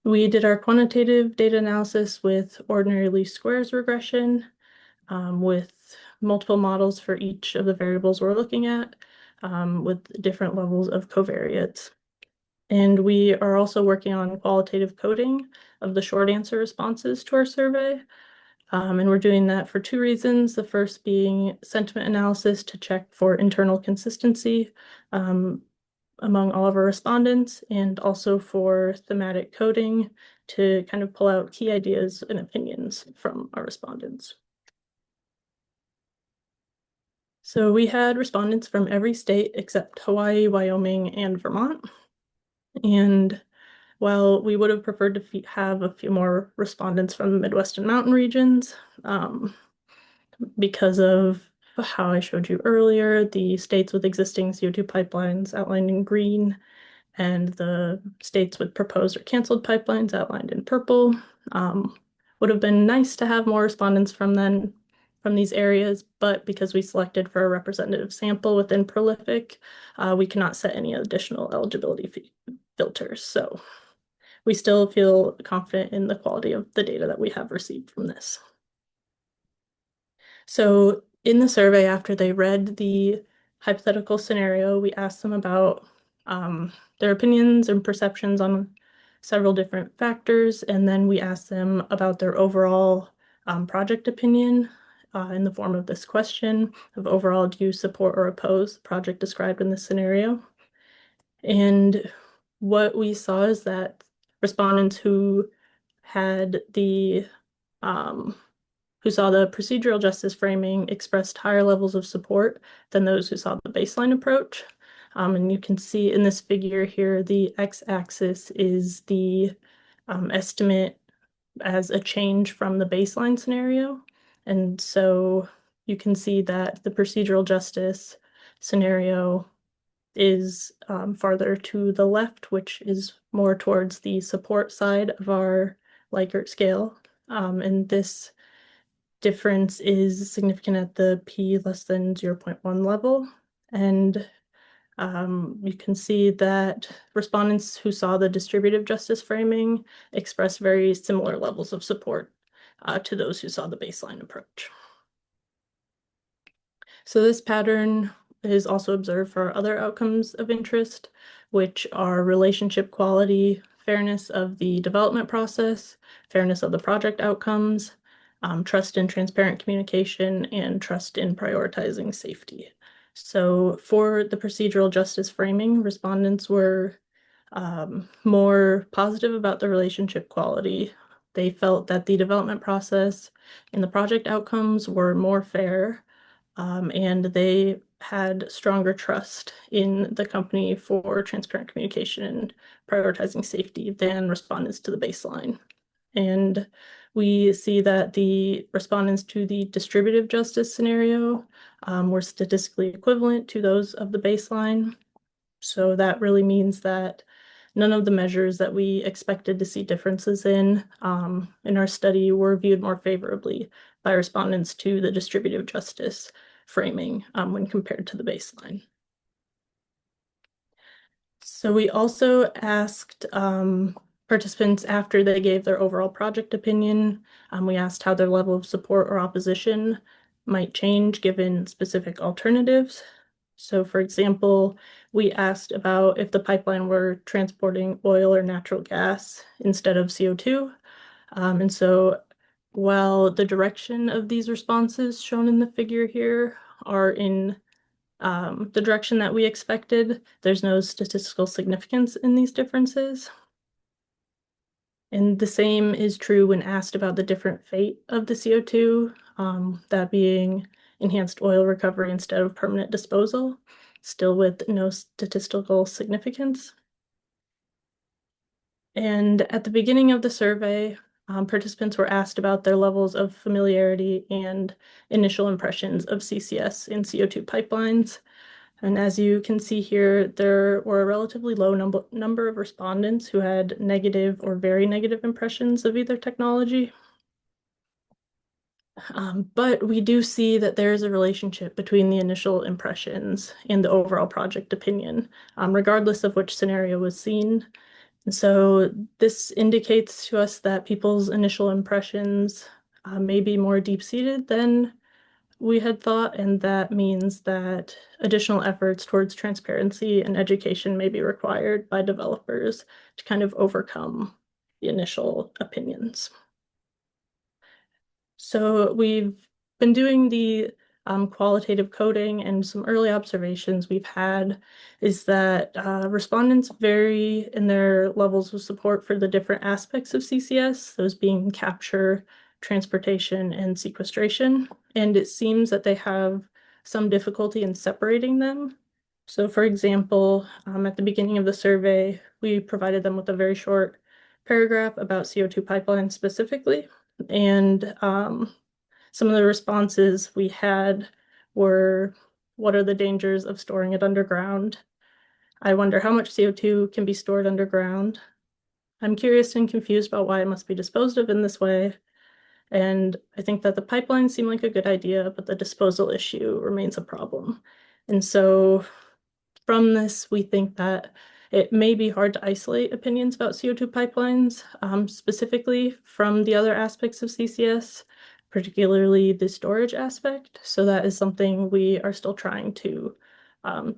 We did our quantitative data analysis with ordinary least squares regression, with multiple models for each of the variables we're looking at, with different levels of covariates. And we are also working on qualitative coding of the short answer responses to our survey. And we're doing that for two reasons. The first being sentiment analysis to check for internal consistency among all of our respondents, and also for thematic coding to kind of pull out key ideas and opinions from our respondents. So we had respondents from every state except Hawaii, Wyoming, and Vermont. And while we would have preferred to have a few more respondents from the Midwest and Mountain regions, because of how I showed you earlier, the states with existing CO2 pipelines outlined in green, and the states with proposed or canceled pipelines outlined in purple, would have been nice to have more respondents from these areas, but because we selected for a representative sample within Prolific, we cannot set any additional eligibility filters. So we still feel confident in the quality of the data that we have received from this. So in the survey, after they read the hypothetical scenario, we asked them about their opinions and perceptions on several different factors, and then we asked them about their overall project opinion in the form of this question of overall, do you support or oppose the project described in this scenario? And what we saw is that respondents who had who saw the procedural justice framing expressed higher levels of support than those who saw the baseline approach. And you can see in this figure here, the x-axis is the estimate as a change from the baseline scenario. And so you can see that the procedural justice scenario is farther to the left, which is more towards the support side of our Likert scale. And this difference is significant at the p less than 0.1 level. And you can see that respondents who saw the distributive justice framing express very similar levels of support to those who saw the baseline approach. So this pattern is also observed for other outcomes of interest, which are relationship quality, fairness of the development process, fairness of the project outcomes, trust in transparent communication, and trust in prioritizing safety. So for the procedural justice framing, respondents were more positive about the relationship quality. They felt that the development process and the project outcomes were more fair, and they had stronger trust in the company for transparent communication and prioritizing safety than respondents to the baseline. And we see that the respondents to the distributive justice scenario were statistically equivalent to those of the baseline. So that really means that none of the measures that we expected to see differences in our study were viewed more favorably by respondents to the distributive justice framing when compared to the baseline. So we also asked participants after they gave their overall project opinion, we asked how their level of support or opposition might change given specific alternatives. So for example, we asked about if the pipeline were transporting oil or natural gas instead of CO2. And so while the direction of these responses shown in the figure here are in the direction that we expected, there's no statistical significance in these differences. And the same is true when asked about the different fate of the CO2, that being enhanced oil recovery instead of permanent disposal, still with no statistical significance. And at the beginning of the survey, participants were asked about their levels of familiarity and initial impressions of CCS and CO2 pipelines. And as you can see here, there were a relatively low number of respondents who had negative or very negative impressions of either technology. But we do see that there is a relationship between the initial impressions and the overall project opinion, regardless of which scenario was seen. And so this indicates to us that people's initial impressions may be more deep-seated than we had thought, and that means that additional efforts towards transparency and education may be required by developers to kind of overcome the initial opinions. So we've been doing the qualitative coding, and some early observations we've had is that respondents vary in their levels of support for the different aspects of CCS, those being capture, transportation, and sequestration. And it seems that they have some difficulty in separating them. So for example, at the beginning of the survey, we provided them with a very short paragraph about CO2 pipelines specifically. And some of the responses we had were, what are the dangers of storing it underground? I wonder how much CO2 can be stored underground. I'm curious and confused about why it must be disposed of in this way. And I think that the pipelines seem like a good idea, but the disposal issue remains a problem. And so from this, we think that it may be hard to isolate opinions about CO2 pipelines, specifically from the other aspects of CCS, particularly the storage aspect. So that is something we are still trying to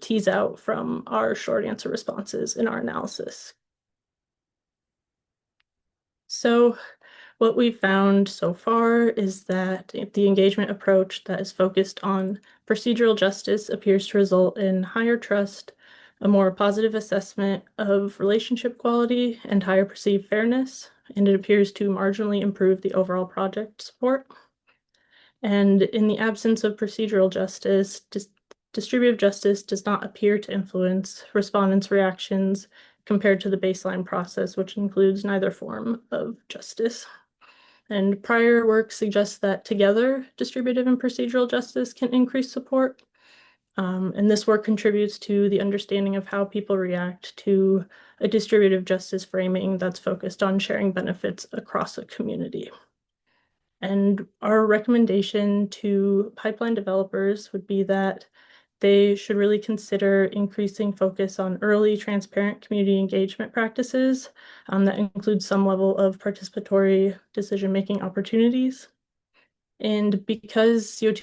tease out from our short answer responses in our analysis. So what we've found so far is that the engagement approach that is focused on procedural justice appears to result in higher trust, a more positive assessment of relationship quality, and higher perceived fairness, and it appears to marginally improve the overall project support. And in the absence of procedural justice, distributive justice does not appear to influence respondents' reactions compared to the baseline process, which includes neither form of justice. And prior work suggests that together, distributive and procedural justice can increase support. And this work contributes to the understanding of how people react to a distributive justice framing that's focused on sharing benefits across a community. And our recommendation to pipeline developers would be that they should really consider increasing focus on early, transparent community engagement practices that include some level of participatory decision-making opportunities. And because CO2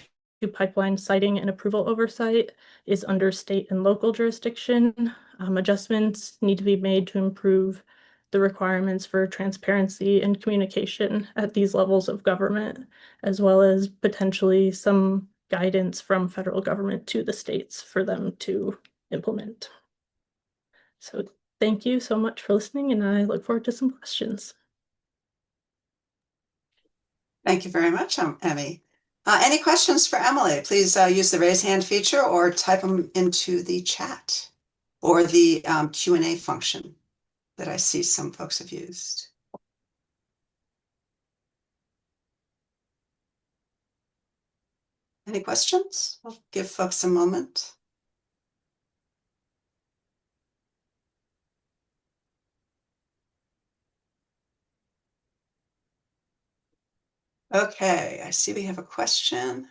pipeline siting and approval oversight is under state and local jurisdiction, adjustments need to be made to improve the requirements for transparency and communication at these levels of government, as well as potentially some guidance from federal government to the states for them to implement. So Thank you so much for listening, and I look forward to some questions. Thank you very much, Emmy. Any questions for Emily? Please use the raise hand feature or type them into the chat or the Q&A function that I see some folks have used. Any questions? I'll give folks a moment. Okay, I see we have a question.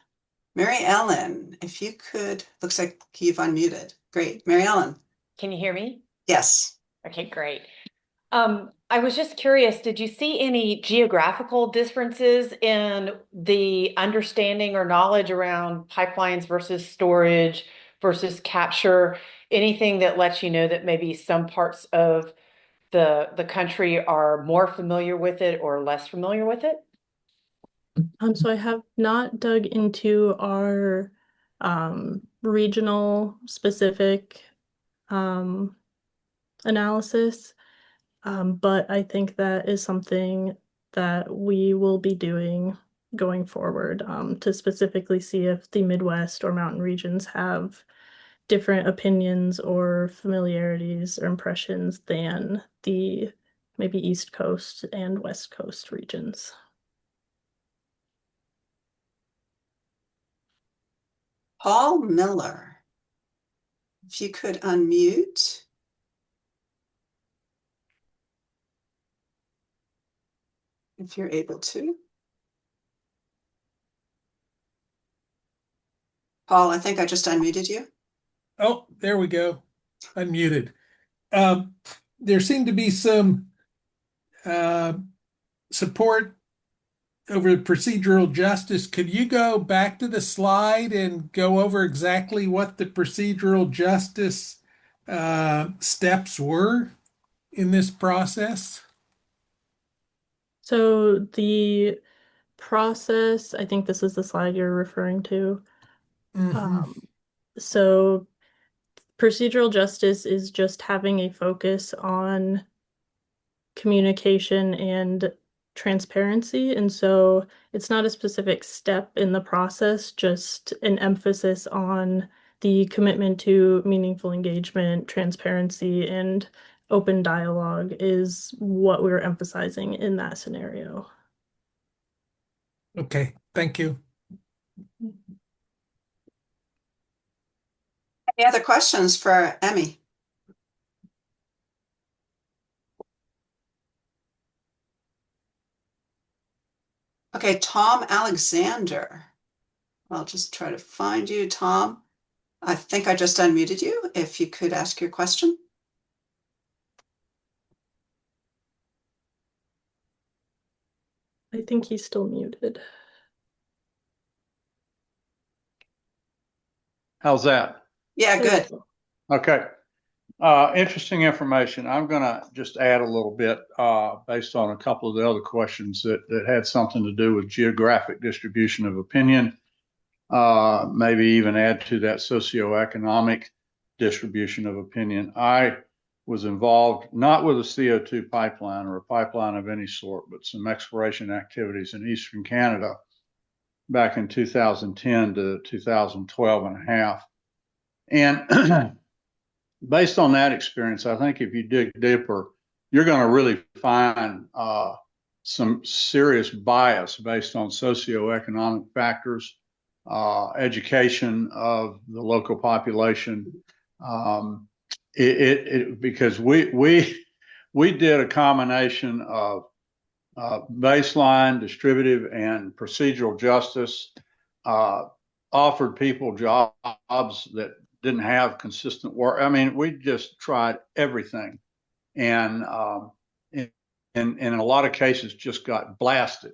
Mary Ellen, if you could, looks like you've unmuted. Great. Mary Ellen. Can you hear me? Yes. Okay, great. I was just curious, did you see any geographical differences in the understanding or knowledge around pipelines versus storage versus capture? Anything that lets you know that maybe some parts of the country are more familiar with it or less familiar with it? So I have not dug into our regional specific analysis, but I think that is something that we will be doing going forward, to specifically see if the Midwest or mountain regions have different opinions or familiarities or impressions than the maybe East Coast and West Coast regions. Paul Miller, if you could unmute. If you're able to. Paul, I think I just unmuted you. Oh, there we go. Unmuted. There seemed to be some support over procedural justice. Could you go back to the slide and go over exactly what the procedural justice steps were in this process? So the process, I think this is the slide you're referring to. So procedural justice is just having a focus on communication and transparency. And so it's not a specific step in the process, just an emphasis on the commitment to meaningful engagement, transparency, and open dialogue is what we're emphasizing in that scenario. Okay, thank you. Any other questions for Emmy? Okay, Tom Alexander. I'll just try to find you, Tom. I think I just unmuted you. If you could ask your question. I think he's still muted. How's that? Yeah, good. Okay. Interesting information. I'm going to just add a little bit based on a couple of the other questions that had something to do with geographic distribution of opinion, maybe even add to that socioeconomic distribution of opinion. I was involved not with a CO2 pipeline or a pipeline of any sort, but some exploration activities in Eastern Canada back in 2010 to 2012 and a half. And based on that experience, I think if you dig deeper, you're going to really find some serious bias based on socioeconomic factors, education of the local population. Because we did a combination of baseline, distributive, and procedural justice, offered people jobs that didn't have consistent work. I mean, we just tried everything, and in a lot of cases just got blasted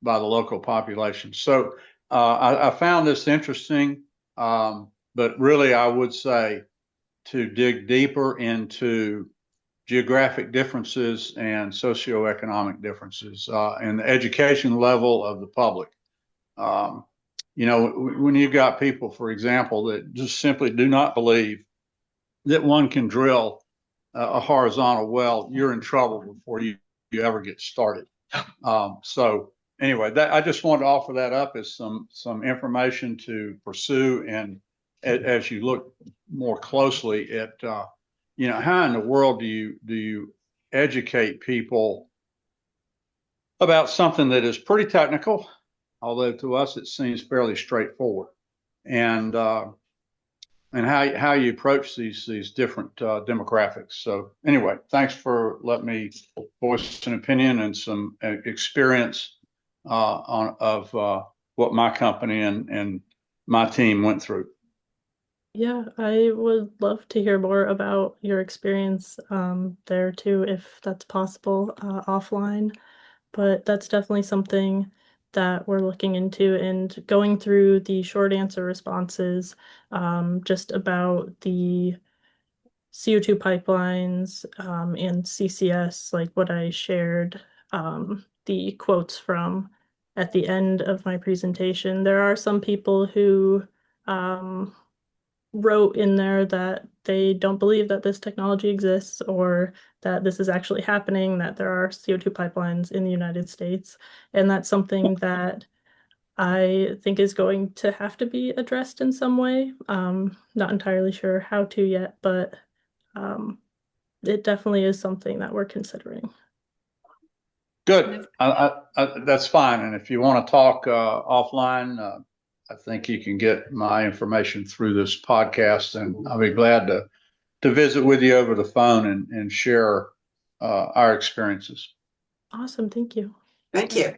by the local population. So I found this interesting, but really I would say to dig deeper into geographic differences and socioeconomic differences and the education level of the public. You know, when you've got people, for example, that just simply do not believe that one can drill a horizontal well, you're in trouble before you ever get started. So anyway, that I just wanted to offer that up as some information to pursue, and as you look more closely at how in the world do you educate people about something that is pretty technical, although to us it seems fairly straightforward, and how you approach these different demographics. So anyway, thanks for letting me voice an opinion and some experience of what my company and my team went through. Yeah, I would love to hear more about your experience there too, if that's possible offline. But that's definitely something that we're looking into, and going through the short answer responses just about the CO2 pipelines and CCS, like what I shared, the quotes from at the end of my presentation. There are some people who wrote in there that they don't believe that this technology exists or that this is actually happening, that there are CO2 pipelines in the United States. And that's something that I think is going to have to be addressed in some way. Not entirely sure how to yet, but it definitely is something that we're considering. Good. That's fine. And if you want to talk offline, I think you can get my information through this podcast, and I'll be glad to visit with you over the phone and share our experiences. Awesome. Thank you. Thank you.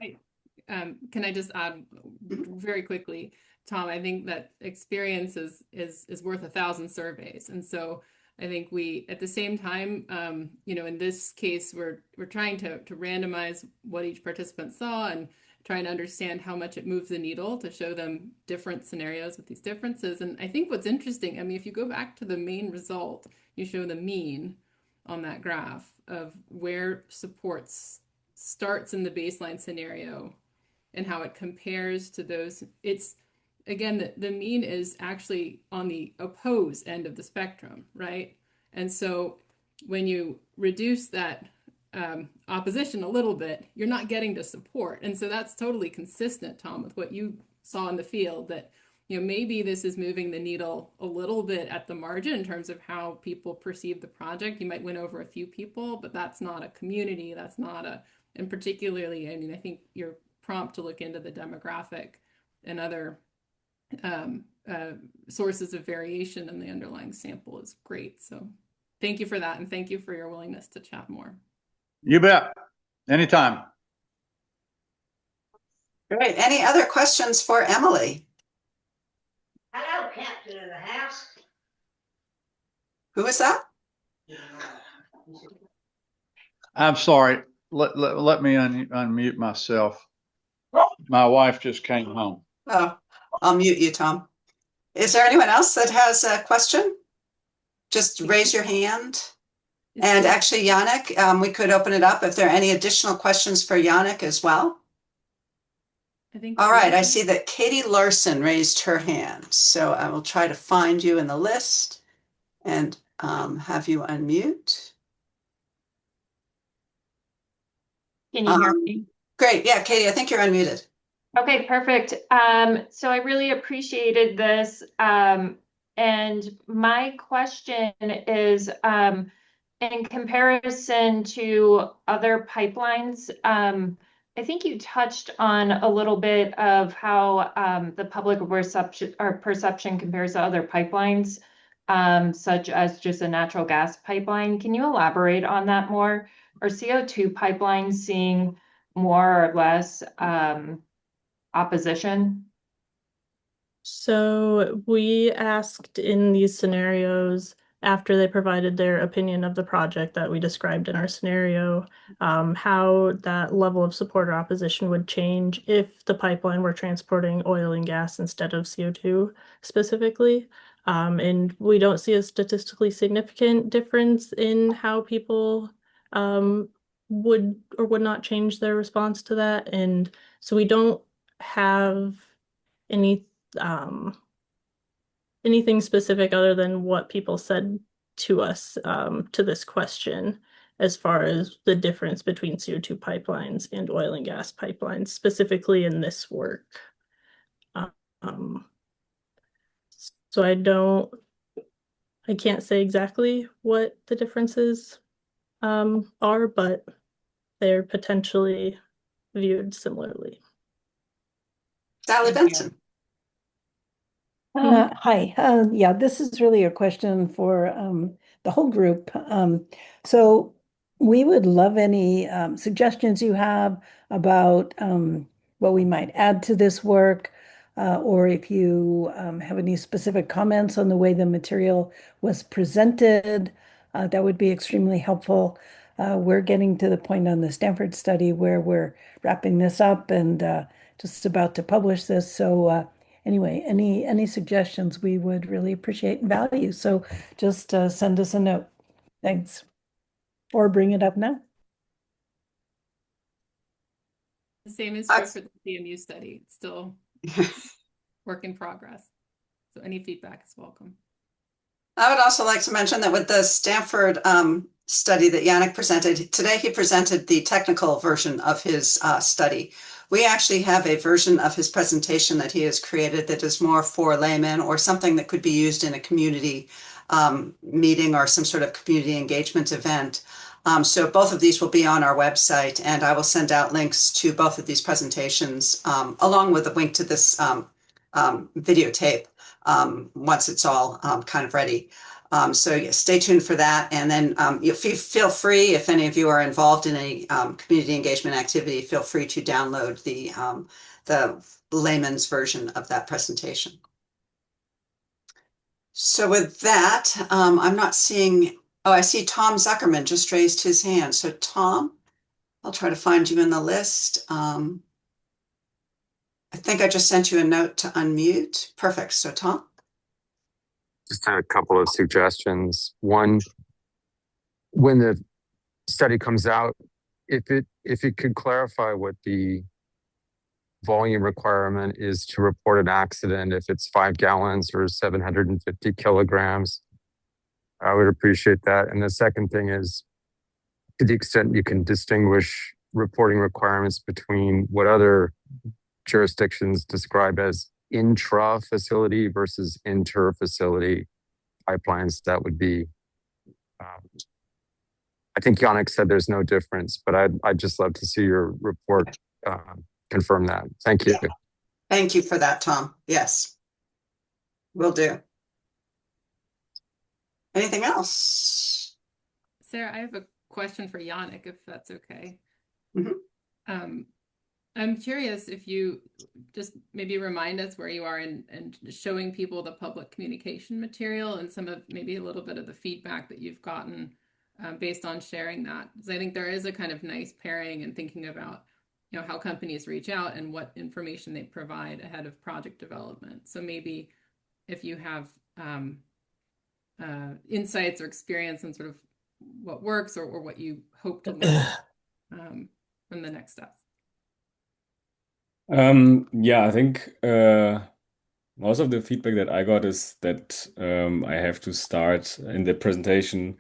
Can I just add very quickly, Tom? I think that experience is worth 1,000 surveys, and so I think we, at the same time, in this case, we're trying to randomize what each participant saw and trying to understand how much it moves the needle to show them different scenarios with these differences. And I think what's interesting, I mean, if you go back to the main result, you show the mean on that graph of where support starts in the baseline scenario and how it compares to those. It's, again, the mean is actually on the opposed end of the spectrum, right? And so when you reduce that opposition a little bit, you're not getting to support. And so that's totally consistent, Tom, with what you saw in the field, that maybe this is moving the needle a little bit at the margin in terms of how people perceive the project. You might win over a few people, but that's not a community. That's not and particularly, I mean, I think you're prompt to look into the demographic and other sources of variation in the underlying sample is great. So thank you for that. And thank you for your willingness to chat more. You bet. Anytime. Great. Any other questions for Emily? Hello, Captain of the House. Who is that? I'm sorry. Let me unmute myself. My wife just came home. Oh, I'll mute you, Tom. Is there anyone else that has a question? Just raise your hand. And actually, Yannick, we could open it up if there are any additional questions for Yannick as well. All right, I see that Katie Larson raised her hand. So I will try to find you in the list and have you unmute. Can you hear me? Great. Yeah, Katie, I think you're unmuted. Okay, perfect. So I really appreciated this. And my question is, in comparison to other pipelines, I think you touched on a little bit of how the public perception compares to other pipelines, such as just a natural gas pipeline. Can you elaborate on that more? Are CO2 pipelines seeing more or less opposition? So we asked in these scenarios, after they provided their opinion of the project that we described in our scenario, how that level of support or opposition would change if the pipeline were transporting oil and gas instead of CO2 specifically. And we don't see a statistically significant difference in how people would or would not change their response to that. And so we don't have anything specific other than what people said to us to this question as far as the difference between CO2 pipelines and oil and gas pipelines, specifically in this work. So I can't say exactly what the differences are, but they're potentially viewed similarly. Sally Benson. Hi. Yeah, this is really a question for the whole group. So we would love any suggestions you have about what we might add to this work, or if you have any specific comments on the way the material was presented, that would be extremely helpful. We're getting to the point on the Stanford study where we're wrapping this up and just about to publish this. So anyway, any suggestions we would really appreciate and value. So just send us a note. Thanks. Or bring it up now. The same is true for the CMU study. It's still work in progress. So any feedback is welcome. I would also like to mention that with the Stanford study that Yannick presented, today he presented the technical version of his study. We actually have a version of his presentation that he has created that is more for laymen or something that could be used in a community meeting or some sort of community engagement event. So both of these will be on our website, and I will send out links to both of these presentations along with a link to this videotape once it's all kind of ready. So yeah, stay tuned for that. And then you feel free, if any of you are involved in a community engagement activity, feel free to download the layman's version of that presentation. So with that, I'm not seeing, oh, I see Tom Zuckerman just raised his hand. So Tom, I'll try to find you in the list. I think I just sent you a note to unmute. Perfect. So Tom? Just a couple of suggestions. One, when the study comes out, if it could clarify what the volume requirement is to report an accident, if it's 5 gallons or 750 kilograms, I would appreciate that. And the second thing is, to the extent you can distinguish reporting requirements between what other jurisdictions describe as intra-facility versus inter-facility pipelines, that would be, I think Yannick said there's no difference, but I'd just love to see your report confirm that. Thank you. Yeah. Thank you for that, Tom. Yes, will do. Anything else? Sarah, I have a question for Yannick, if that's okay. Mm-hmm. I'm curious if you just maybe remind us where you are in showing people the public communication material and some of maybe a little bit of the feedback that you've gotten based on sharing that. Because I think there is a kind of nice pairing and thinking about, you know, how companies reach out and what information they provide ahead of project development. So maybe if you have insights or experience in sort of what works or what you hope to learn from the next steps. Yeah, I think most of the feedback that I got is that I have to start in the presentation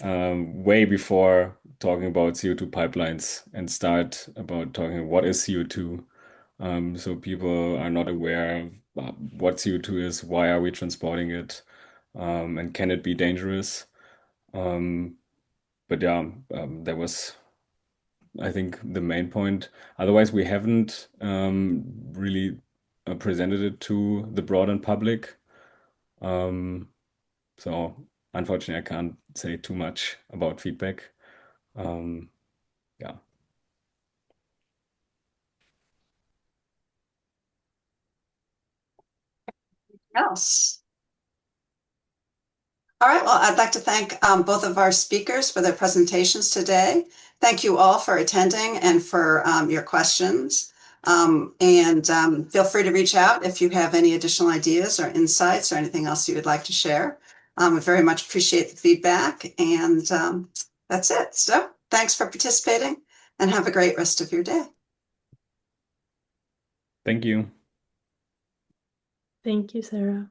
way before talking about CO2 pipelines and start about talking what is CO2. So people are not aware of what CO2 is, why are we transporting it, and can it be dangerous? But yeah, that was, I think, the main point. Otherwise, we haven't really presented it to the broader public. So unfortunately, I can't say too much about feedback. Yeah. Else? All right, well, I'd like to thank both of our speakers for their presentations today. Thank you all for attending and for your questions. Feel free to reach out if you have any additional ideas or insights or anything else you would like to share. We very much appreciate the feedback, and that's it. So thanks for participating and have a great rest of your day. Thank you. Thank you, Sarah.